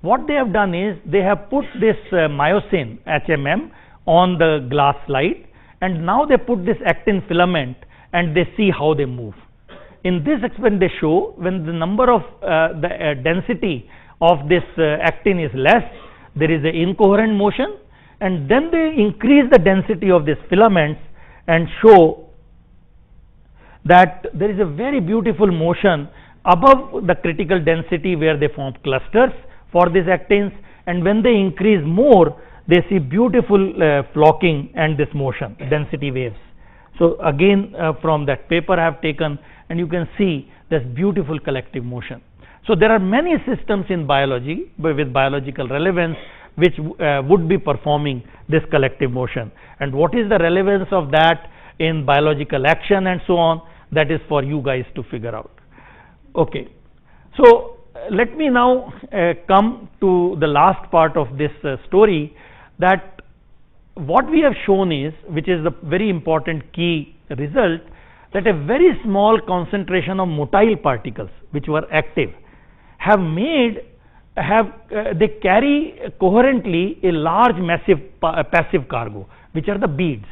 What they have done is they have put this myosin HMM on the glass slide, and now they put this actin filament and they see how they move. In this experiment they show when the number of the density of this actin is less, there is an incoherent motion, and then they increase the density of these filaments and show that there is a very beautiful motion above the critical density where they form clusters for these actins, and when they increase more, they see beautiful flocking and this motion, density waves. So again from that paper I have taken, and you can see this beautiful collective motion. So there are many systems in biology with biological relevance which would be performing this collective motion, and what is the relevance of that in biological action and so on, that is for you guys to figure out. Okay, so let me now come to the last part of this story, that what we have shown is, which is the very important key result, that a very small concentration of motile particles which were active they carry coherently a large massive passive cargo, which are the beads.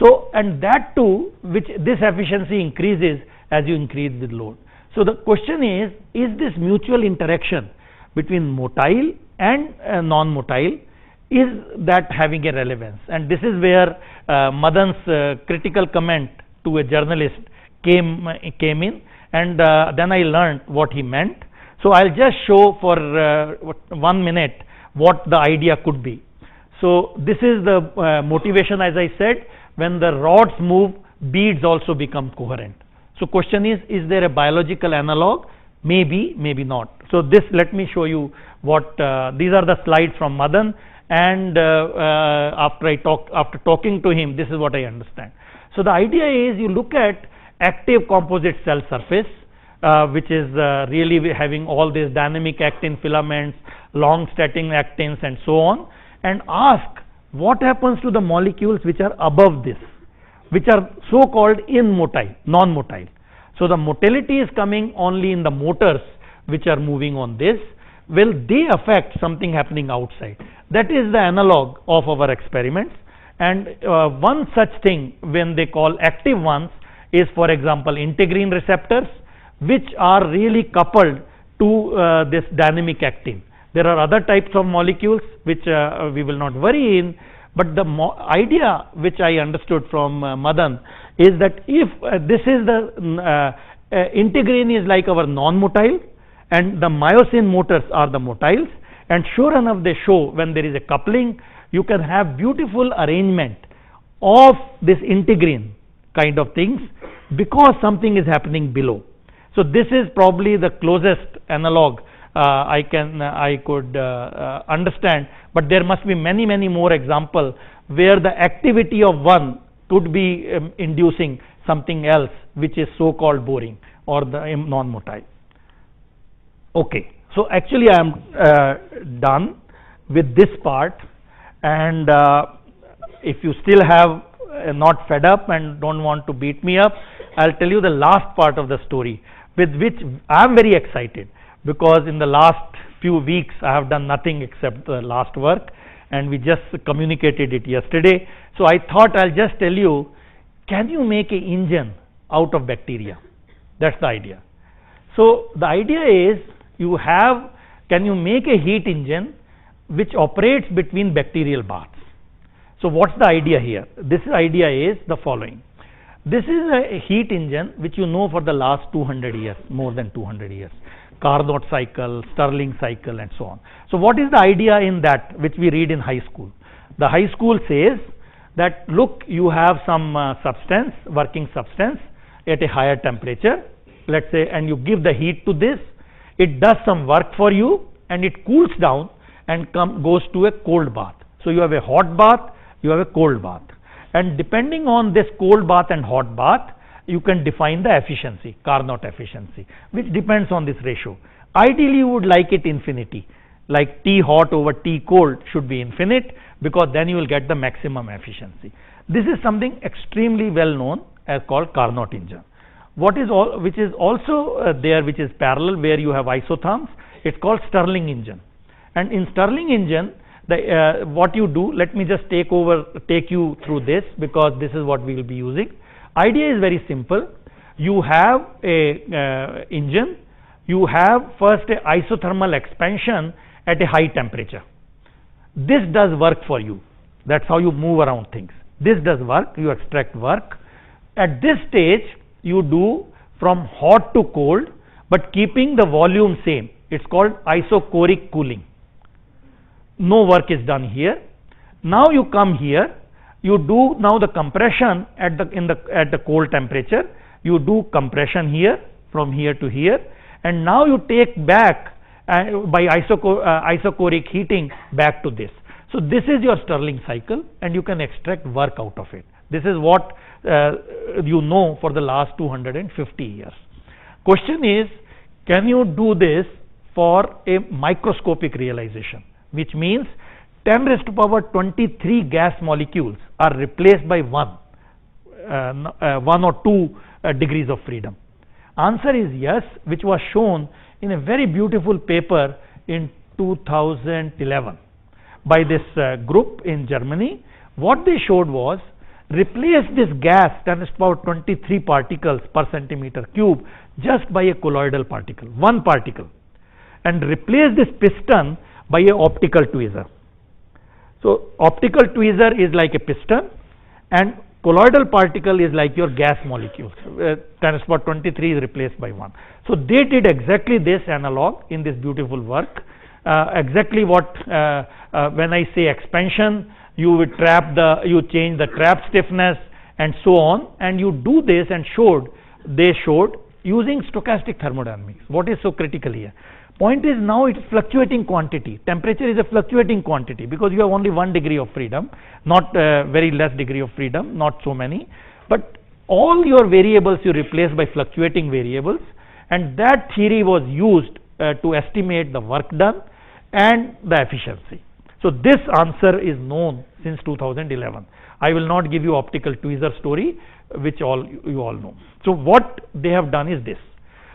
So, and that too, which this efficiency increases as you increase with load. So the question is this mutual interaction between motile and non-motile, is that having a relevance? And this is where Madan's critical comment to a journalist came in, and then I learned what he meant. So I'll just show for 1 minute what the idea could be. So this is the motivation, as I said, when the rods move, beads also become coherent. So question is there a biological analog? Maybe, maybe not. So this, let me show you what these are the slides from Madan, and after talking to him, this is what I understand. So the idea is you look at active composite cell surface, which is really having all these dynamic actin filaments, long static actins and so on, and ask what happens to the molecules which are above this, which are so called immotile, non-motile. So the motility is coming only in the motors which are moving on this. Will they affect something happening outside? That is the analog of our experiments. And one such thing, when they call active ones, is, for example, integrin receptors, which are really coupled to this dynamic actin. There are other types of molecules which we will not worry in, but the idea which I understood from Madan is that if this is the integrin is like our non-motile and the myosin motors are the motiles, and sure enough they show when there is a coupling you can have beautiful arrangement of this integrin kind of things because something is happening below. So this is probably the closest analog I could understand, but there must be many more examples where the activity of one could be inducing something else which is so called boring or the non-motile. Okay, so actually I am done with this part, and if you still have not fed up and don't want to beat me up, I'll tell you the last part of the story with which I am very excited, because in the last few weeks I have done nothing except the last work and we just communicated it yesterday. So I thought I'll just tell you, can you make an engine out of bacteria? That's the idea. So the idea is can you make a heat engine which operates between bacterial baths? So what's the idea here? This idea is the following. This is a heat engine which you know for the last 200 years, more than 200 years. Carnot cycle, Stirling cycle and so on. So what is the idea in that which we read in high school? The high school says that look, you have some substance, working substance at a higher temperature, let's say, and you give the heat to this, it does some work for you and it cools down and goes to a cold bath. So you have a hot bath, you have a cold bath, and depending on this cold bath and hot bath you can define the efficiency, Carnot efficiency, which depends on this ratio. Ideally you would like it infinity, like T hot over T cold should be infinite, because then you will get the maximum efficiency. This is something extremely well known as called Carnot engine. Which is also there, which is parallel, where you have isotherms, it's called Stirling engine. And in Stirling engine, what you do, let me just take you through this, because this is what we will be using. Idea is very simple. You have a engine, you have first a isothermal expansion at a high temperature. This does work for you. That's how you move around things. This does work, you extract work. At this stage you do from hot to cold, but keeping the volume same. It's called isochoric cooling. No work is done here. Now you come here, you do now the compression at the cold temperature. You do compression here from here to here, and now you take back by isochoric heating back to this. So this is your Stirling cycle, and you can extract work out of it. This is what you know for the last 250 years. Question is, can you do this for a microscopic realization, which means 10 raised to power 23 gas molecules are replaced by one or two degrees of freedom? Answer is yes, which was shown in a very beautiful paper in 2011 by this group in Germany. What they showed was, replace this gas 10 raised to power 23 particles per centimeter cube just by a colloidal particle, one particle, and replace this piston by a optical tweezer. So optical tweezer is like a piston and colloidal particle is like your gas molecules. 10 raised to power 23 is replaced by 1. So they did exactly this analog in this beautiful work. Exactly what when I say expansion, you would you change the trap stiffness and so on, and you do this, and they showed using stochastic thermodynamics. What is so critical here? Point is, now it's fluctuating quantity. Temperature is a fluctuating quantity because you have only 1 degree of freedom, not very less degree of freedom, not so many, but all your variables you replace by fluctuating variables, and that theory was used to estimate the work done and the efficiency. So this answer is known since 2011. I will not give you optical tweezer story, which you all know. So what they have done is this.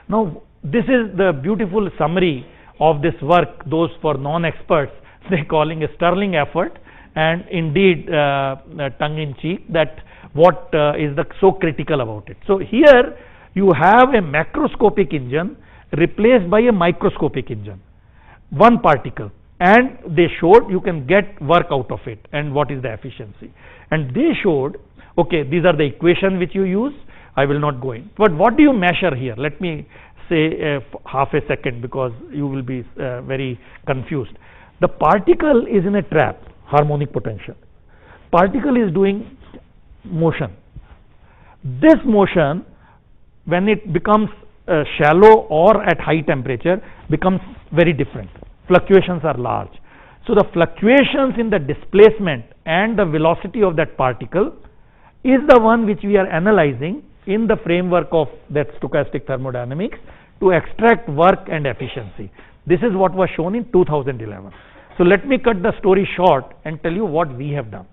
Now this is the beautiful summary of this work. Those for non-experts, they calling a Stirling effort, and indeed tongue in cheek, that what is the so critical about it. So here you have a macroscopic engine replaced by a microscopic engine, one particle, and they showed you can get work out of it and what is the efficiency. And they showed, okay, these are the equation which you use, I will not go in, but what do you measure here? Let me say half a second, because you will be very confused. The particle is in a trap, harmonic potential. Particle is doing motion. This motion, when it becomes shallow or at high temperature, becomes very different. Fluctuations are large. So the fluctuations in the displacement and the velocity of that particle is the one which we are analyzing in the framework of that stochastic thermodynamics to extract work and efficiency. This is what was shown in 2011. So let me cut the story short and tell you what we have done.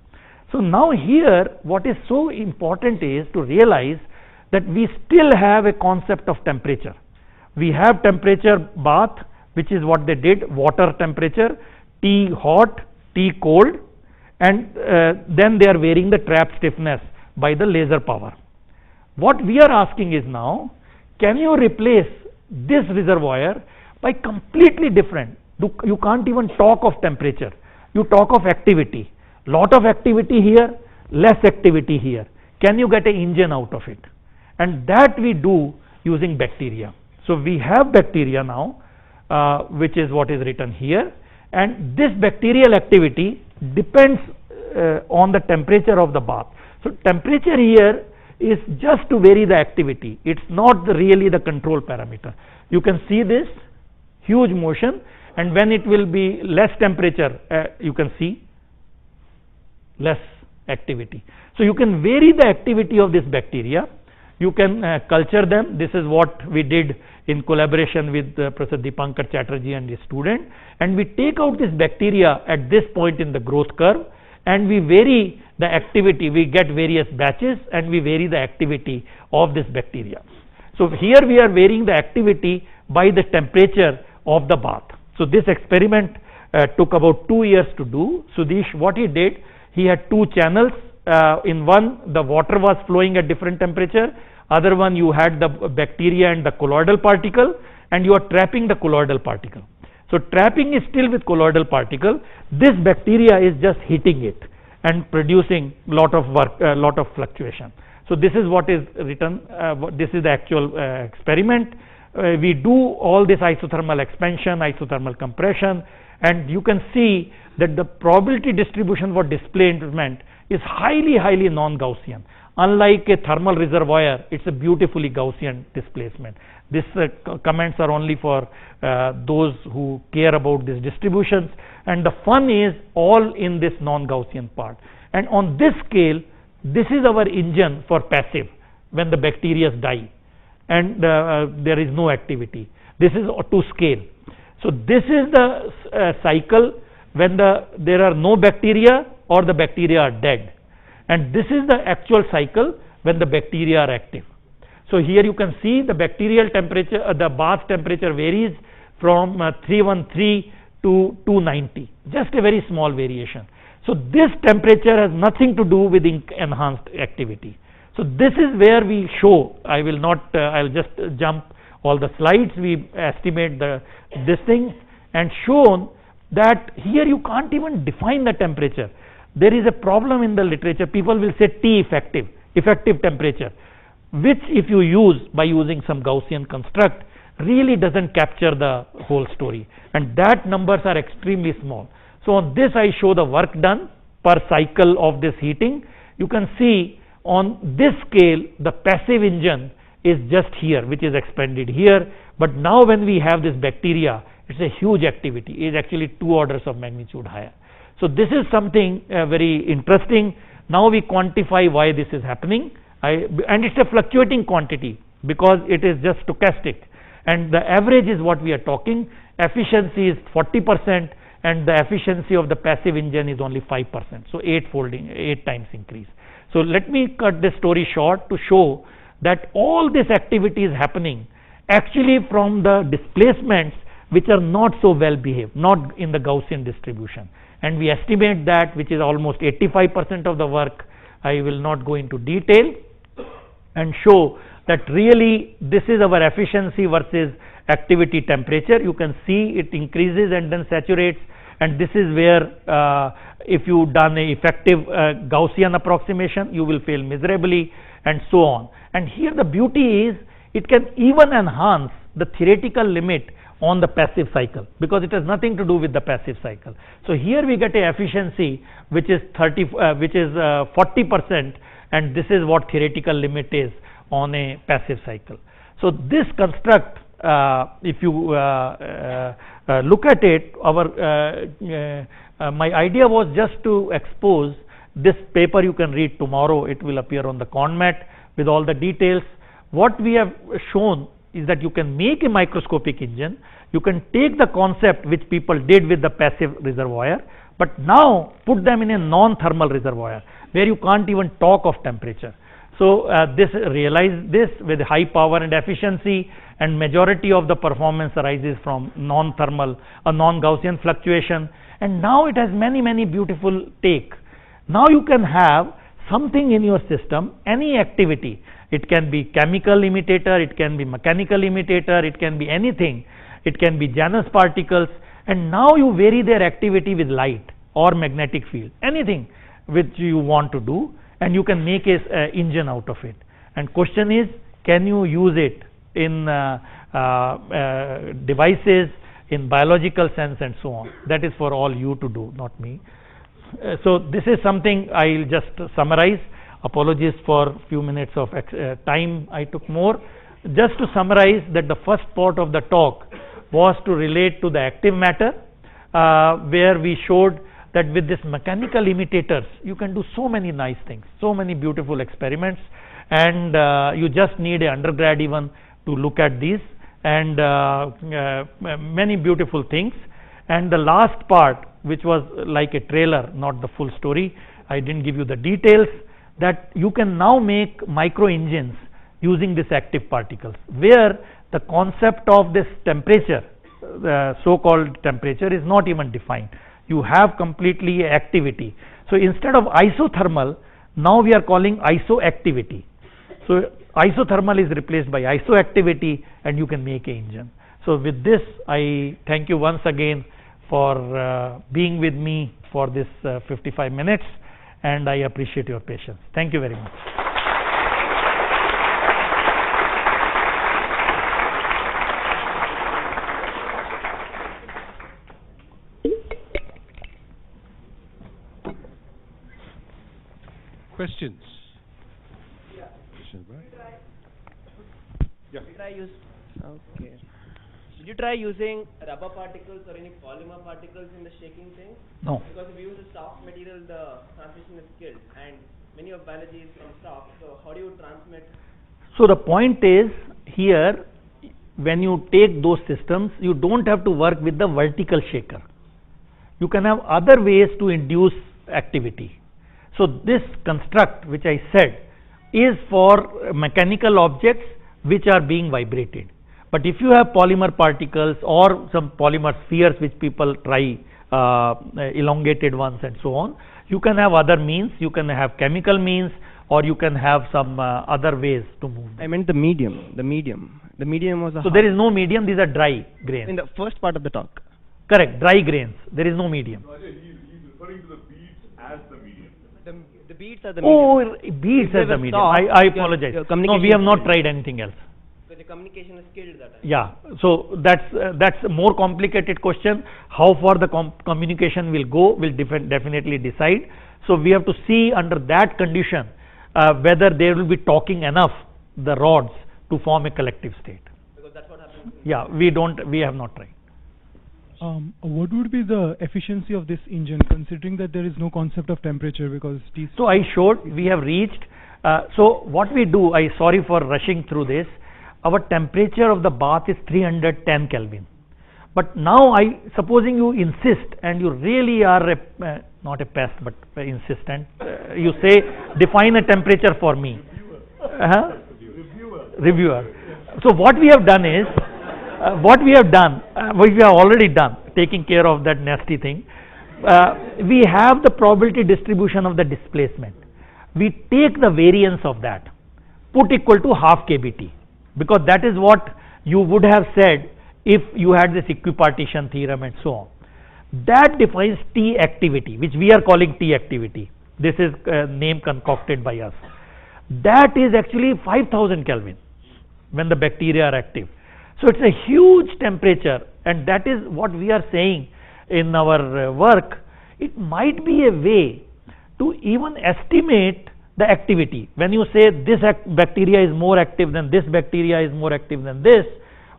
So now here what is so important is to realize that we still have a concept of temperature. We have temperature bath, which is what they did, water temperature, T hot, T cold, and then they are varying the trap stiffness by the laser power. What we are asking is now, can you replace this reservoir by completely different? You can't even talk of temperature, you talk of activity. Lot of activity here, less activity here. Can you get an engine out of it? And that we do using bacteria. So we have bacteria now, which is what is written here, and this bacterial activity depends on the temperature of the bath. So temperature here is just to vary the activity, it's not really the control parameter. You can see this huge motion, and when it will be less temperature, you can see less activity. So you can vary the activity of this bacteria. You can culture them. This is what we did in collaboration with Professor Deepankar Chatterjee and his student, and we take out this bacteria at this point in the growth curve, and we vary the activity. We get various batches and we vary the activity of this bacteria. So here we are varying the activity by the temperature of the bath. So this experiment took about 2 years to do. Sudesh, what he did, he had two channels. In one the water was flowing at different temperature, other one you had the bacteria and the colloidal particle, and you are trapping the colloidal particle. So trapping is still with colloidal particle, this bacteria is just heating it and producing lot of work, lot of fluctuation. So this is what is written, this is the actual experiment. We do all this isothermal expansion, isothermal compression, and you can see that the probability distribution for displacement is highly non-Gaussian. Unlike a thermal reservoir, it's a beautifully Gaussian displacement. This comments are only for those who care about these distributions, and the fun is all in this non-Gaussian part. And on this scale, this is our engine for passive, when the bacteria die and there is no activity. This is to scale. So this is the cycle when there are no bacteria or the bacteria are dead, and this is the actual cycle when the bacteria are active. So here you can see the bacterial temperature, the bath temperature varies from 313 to 290, just a very small variation. So this temperature has nothing to do with enhanced activity. So this is where we show, I will not, I'll just jump all the slides. We estimate this thing and shown that here you can't even define the temperature. There is a problem in the literature. People will say T effective, effective temperature, which if you use by using some Gaussian construct really doesn't capture the whole story, and that numbers are extremely small. So on this I show the work done per cycle of this heating. You can see on this scale the passive engine is just here, which is expanded here, but now when we have this bacteria, it's a huge activity. It is actually 2 orders of magnitude higher. So this is something very interesting. Now we quantify why this is happening, and it's a fluctuating quantity because it is just stochastic, and the average is what we are talking. Efficiency is 40%, and the efficiency of the passive engine is only 5%, so 8 times increase. So let me cut this story short to show that all this activity is happening actually from the displacements which are not so well behaved, not in the Gaussian distribution, and we estimate that, which is almost 85% of the work I will not go into detail, and show that really this is our efficiency versus activity temperature. You can see it increases and then saturates, and this is where if you done a effective Gaussian approximation, you will fail miserably, and so on. And here the beauty is it can even enhance the theoretical limit on the passive cycle, because it has nothing to do with the passive cycle. So here we get a efficiency which is 40%, and this is what theoretical limit is on a passive cycle. So this construct, if you look at it, my idea was just to expose this paper. You can read tomorrow, it will appear on the CONMAT with all the details. What we have shown is that you can make a microscopic engine, you can take the concept which people did with the passive reservoir, but now put them in a non-thermal reservoir where you can't even talk of temperature. So realize this with high power and efficiency, and majority of the performance arises from non-thermal or non-Gaussian fluctuation, and now it has many beautiful take. Now you can have something in your system, any activity. It can be chemical imitator, it can be mechanical imitator, it can be anything, it can be Janus particles, and now you vary their activity with light or magnetic field, anything which you want to do, and you can make a engine out of it. And question is, can you use it in devices, in biological sense, and so on? That is for all you to do, not me. So this is something I'll just summarize. Apologies for few minutes of time I took more. Just to summarize, that the first part of the talk was to relate to the active matter, where we showed that with this mechanical imitators you can do so many nice things, so many beautiful experiments, and you just need an undergrad even to look at these, and many beautiful things. And the last part, which was like a trailer, not the full story, I didn't give you the details, that you can now make micro engines using this active particles, where the concept of this temperature, the so-called temperature, is not even defined. You have completely activity. So instead of isothermal, now we are calling isoactivity. So isothermal is replaced by isoactivity, and you can make an engine. So with this, I thank you once again for being with me for this 55 minutes, and I appreciate your patience. Thank you very much. Questions? Questions, right? Yeah. Okay. Did you try using rubber particles or any polymer particles in the shaking thing? No. Because if you use a soft material, the transmission is killed, and many of biology is from soft. So how do you transmit? So the point is, here when you take those systems, you don't have to work with the vertical shaker. You can have other ways to induce activity. So this construct which I said is for mechanical objects which are being vibrated. But if you have polymer particles or some polymer spheres which people try, elongated ones and so on, you can have other means. You can have chemical means, or you can have some other ways to move them. I meant the medium. The medium was a. So there is no medium. These are dry grains. In the first part of the talk. Correct. Dry grains. There is no medium. He's referring to the beads as the medium. The beads are the medium. Oh, beads as the medium. I apologize. No, we have not tried anything else. Because the communication is killed that time. Yeah, so that's a more complicated question. How far the communication will go will definitely decide. So we have to see under that condition whether there will be talking enough the rods to form a collective state. Because that's what happens. Yeah, we have not tried. What would be the efficiency of this engine, considering that there is no concept of temperature, because So I showed we have reached. So what we do, sorry for rushing through this. Our temperature of the bath is 310 Kelvin. But now supposing you insist, and you really are not a pest but insistent, you say define a temperature for me. Reviewer. So what we have done is, what we have already done, taking care of that nasty thing, we have the probability distribution of the displacement. we take the variance of that, put equal to half kBT, because that is what you would have said if you had this equipartition theorem and so on. That defines T activity, which we are calling T activity. This is a name concocted by us. That is actually 5000 Kelvin when the bacteria are active. So it's a huge temperature, and that is what we are saying in our work. It might be a way to even estimate the activity. When you say this bacteria is more active than this bacteria is more active than this,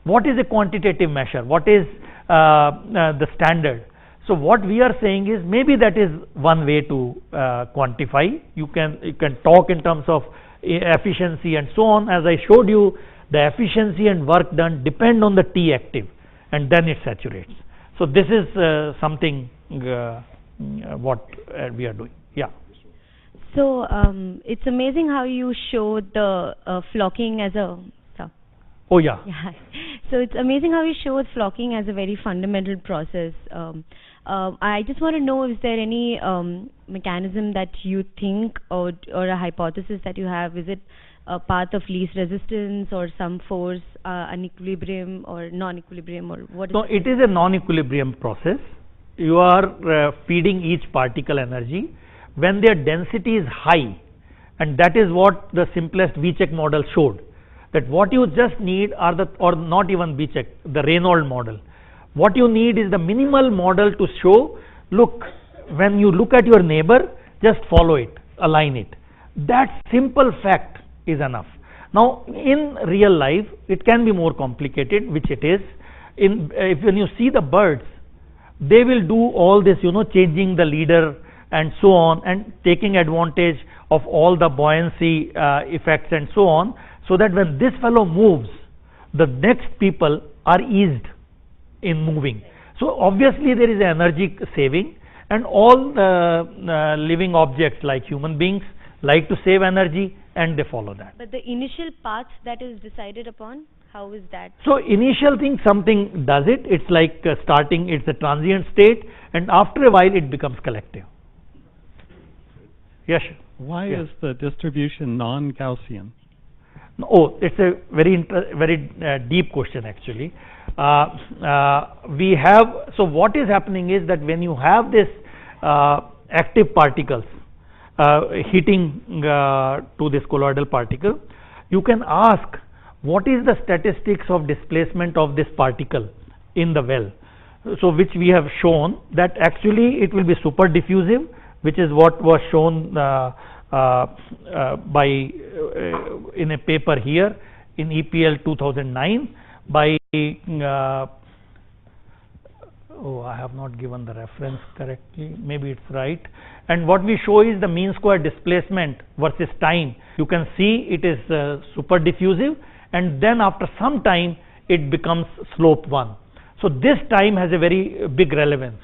what is a quantitative measure? What is the standard? So what we are saying is maybe that is one way to quantify. You can talk in terms of efficiency and so on. As I showed you, the efficiency and work done depend on the T active, and then it saturates. So this is something what we are doing. Yeah. So it's amazing how you show the flocking as a. Oh yeah. Yeah. So it's amazing how you show flocking as a very fundamental process. I just want to know, is there any mechanism that you think or a hypothesis that you have? Is it a path of least resistance or some force, an equilibrium or non-equilibrium, or what? No, it is a non-equilibrium process. You are feeding each particle energy when their density is high, and that is what the simplest Vcheck model showed. That what you just need are or not even Vcheck, the Reynolds model. What you need is the minimal model to show, look, when you look at your neighbor, just follow it, align it. That simple fact is enough. Now in real life it can be more complicated, which it is. When you see the birds, they will do all this, changing the leader and so on, and taking advantage of all the buoyancy effects and so on, so that when this fellow moves, the next people are eased in moving. So obviously there is energy saving, and all living objects like human beings like to save energy, and they follow that. But the initial path that is decided upon, how is that? So initial thing, something does it. It's like starting, it's a transient state, and after a while it becomes collective. Yes. Why Yes. is the distribution non-Gaussian? Oh, it's a very deep question actually. We have, so what is happening is that when you have this active particles heating to this colloidal particle, you can ask what is the statistics of displacement of this particle in the well. So which we have shown that actually it will be super diffusive, which is what was shown by in a paper here in EPL 2009 by I have not given the reference correctly, maybe it's right. And what we show is the mean square displacement versus time. You can see it is super diffusive, and then after some time it becomes slope 1. So this time has a very big relevance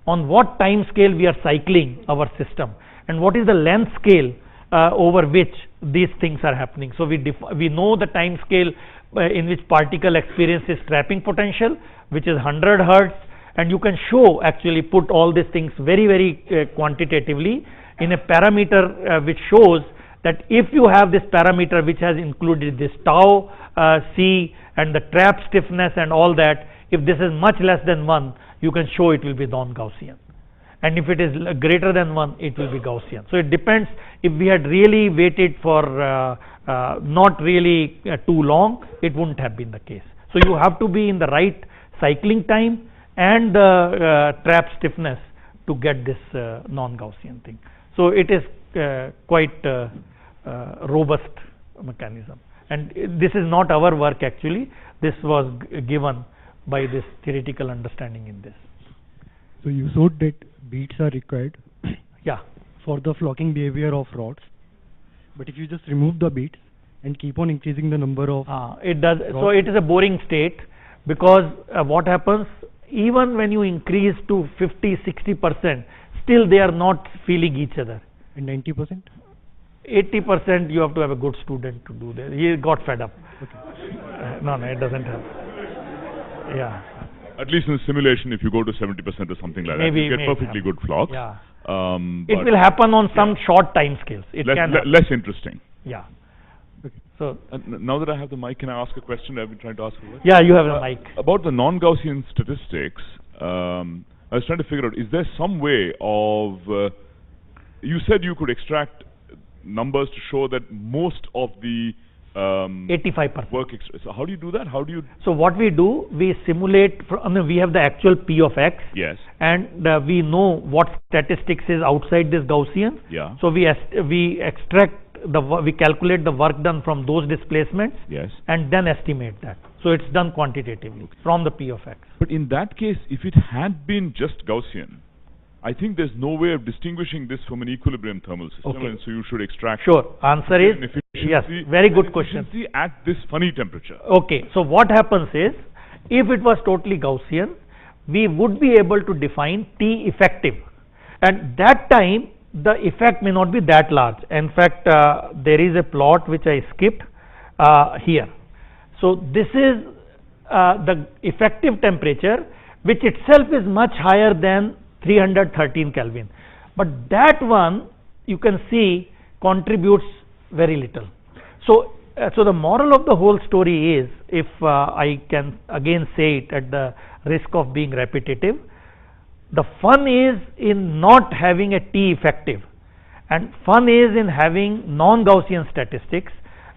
on what time scale we are cycling our system, and what is the length scale over which these things are happening. So we know the time scale in which particle experiences trapping potential, which is 100 Hertz, and you can show, actually put all these things very quantitatively in a parameter which shows that if you have this parameter which has included this tau c and the trap stiffness and all that, if this is much less than 1, you can show it will be non-Gaussian, and if it is greater than 1, it will be Gaussian. So it depends. If we had really waited for not really too long, it wouldn't have been the case. So you have to be in the right cycling time and the trap stiffness to get this non-Gaussian thing. So it is quite robust mechanism, and this is not our work actually. This was given by this theoretical understanding in this. So you showed that beats are required Yeah. for the flocking behavior of rods, but if you just remove the beats and keep on increasing the number of it does. So it is a boring state, because what happens, even when you increase to 50-60%, still they are not feeling each other. and 90%? 80% you have to have a good student to do that. He got fed up. No, it doesn't have. Yeah. At least in the simulation, if you go to 70% or something like Maybe that, you may get perfectly happen. good flocks. Yeah. It but will happen on some short time scales. It less, can happen. less interesting. Yeah. So Now that I have the mic, can I ask a question I've been trying to ask for? yeah, you have the mic. About the non-Gaussian statistics, I was trying to figure out, is there some way of, you said you could extract numbers to show that most of the 85%. work, so how do you do that? How do you, So what we do, we simulate, we have the actual P of X, yes, and we know what statistics is outside this Gaussian. yeah, So we extract we calculate the work done from those displacements yes. and then estimate that. So it's done quantitatively from the P of X. But in that case, if it had been just Gaussian, I think there's no way of distinguishing this from an equilibrium thermal system, Okay. and so you should extract Sure. Answer is an yes. efficiency- Very good an question. efficiency at this funny temperature. Okay. So what happens is, if it was totally Gaussian, we would be able to define T effective, and that time the effect may not be that large. In fact, there is a plot which I skipped here. So this is the effective temperature, which itself is much higher than 313 Kelvin, but that one you can see contributes very little. So so the moral of the whole story is, if I can again say it at the risk of being repetitive, the fun is in not having a T effective, and fun is in having non-Gaussian statistics,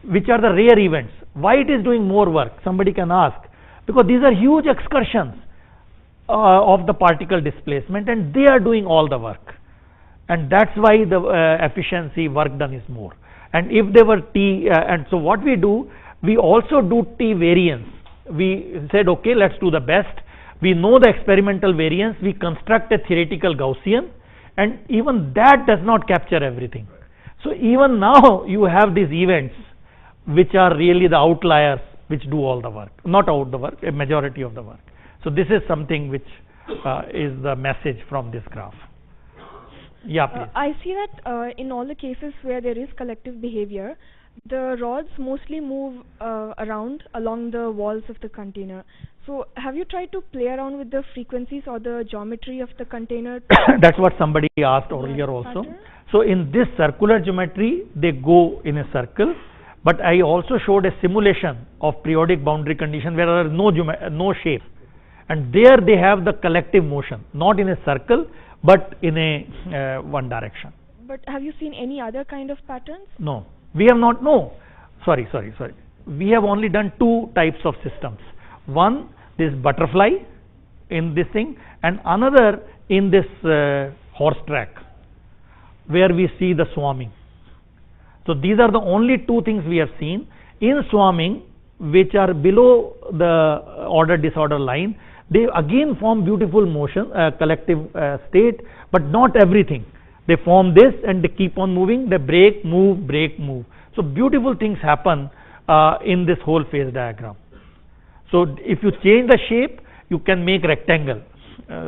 which are the rare events. Why it is doing more work? Somebody can ask. Because these are huge excursions of the particle displacement, and they are doing all the work, and that's why the efficiency work done is more. And if they were T, and so what we do, we also do T variance. We said, okay, let's do the best. We know the experimental variance, we construct a theoretical Gaussian, and even that does not capture everything. So even now you have these events which are really the outliers which do all the work, not all the work, a majority of the work. So this is something which is the message from this graph. Yeah, please. I see that in all the cases where there is collective behavior, the rods mostly move around along the walls of the container. So have you tried to play around with the frequencies or the geometry of the container? That's what somebody asked earlier also. Pattern? So in this circular geometry, they go in a circle, but I also showed a simulation of periodic boundary condition where there are no shape, and there they have the collective motion, not in a circle but in a one direction. But have you seen any other kind of patterns? No, we have not. No, sorry. We have only done two types of systems. One, this butterfly in this thing, and another in this horse track, where we see the swarming. So these are the only two things we have seen. In swarming, which are below the order disorder line, they again form beautiful motion, collective state, but not everything. They form this and they keep on moving, they break, move, break, move. So beautiful things happen in this whole phase diagram. So if you change the shape, you can make rectangle,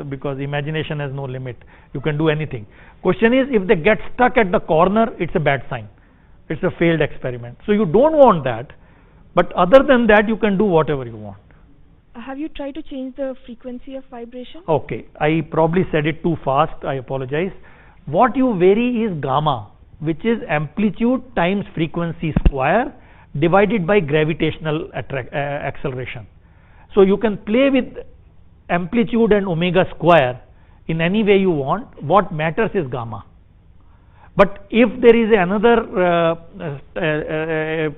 because imagination has no limit. You can do anything. Question is, if they get stuck at the corner, it's a bad sign. It's a failed experiment. So you don't want that, but other than that, you can do whatever you want. Have you tried to change the frequency of vibration? Okay, I probably said it too fast, I apologize. What you vary is gamma, which is amplitude times frequency square divided by gravitational acceleration. So you can play with amplitude and omega square in any way you want. What matters is gamma. But if there is another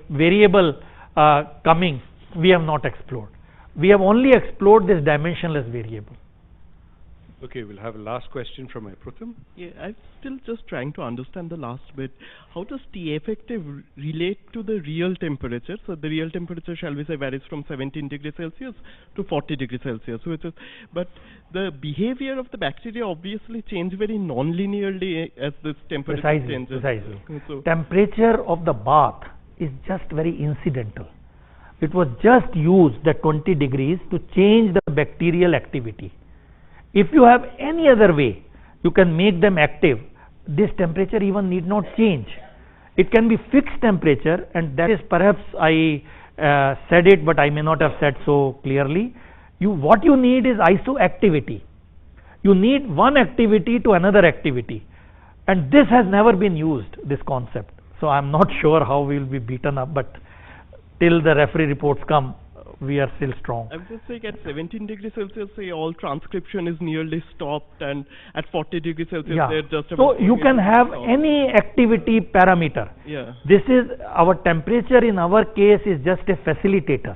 variable coming, we have not explored. We have only explored this dimensionless variable. Okay, we'll have a last question from Pratham. Yeah, I'm still just trying to understand the last bit. How does T effective relate to the real temperature? So the real temperature, shall we say, varies from 17 degrees Celsius to 40 degrees Celsius. But the behavior of the bacteria obviously change very non-linearly as this temperature changes. Precisely. So Temperature of the bath is just very incidental. It was just used at 20 degrees to change the bacterial activity. If you have any other way, you can make them active. This temperature even need not change. It can be fixed temperature, and that is perhaps I said it, but I may not have said so clearly. What you need is isoactivity. You need one activity to another activity. And this has never been used, this concept. So I'm not sure how we will be beaten up, but till the referee reports come, we are still strong. I'm just saying at 17 degrees Celsius, say all transcription is nearly stopped, and at 40 degrees Celsius, Yeah. they're just So about you can have stopped. any activity parameter. Yeah. This is our temperature in our case is just a facilitator.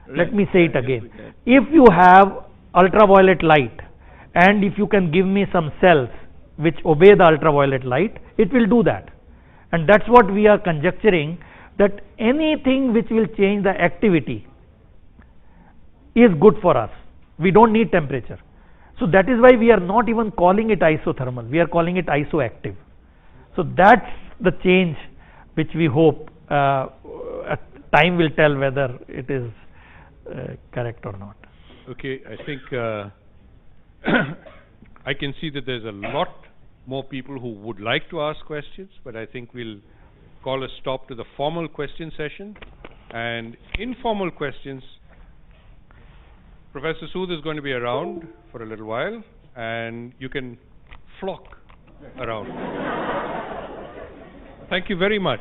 Let me say it again. If you have ultraviolet light, and if you can give me some cells which obey the ultraviolet light, it will do that. And that's what we are conjecturing, that anything which will change the activity is good for us. We don't need temperature. So that is why we are not even calling it isothermal. We are calling it isoactive. So that's the change which we hope time will tell whether it is correct or not. Okay, I think I can see that there's a lot more people who would like to ask questions, but I think we'll call a stop to the formal question session. And informal questions, Professor Sood is going to be around for a little while, and you can flock around. Thank you very much.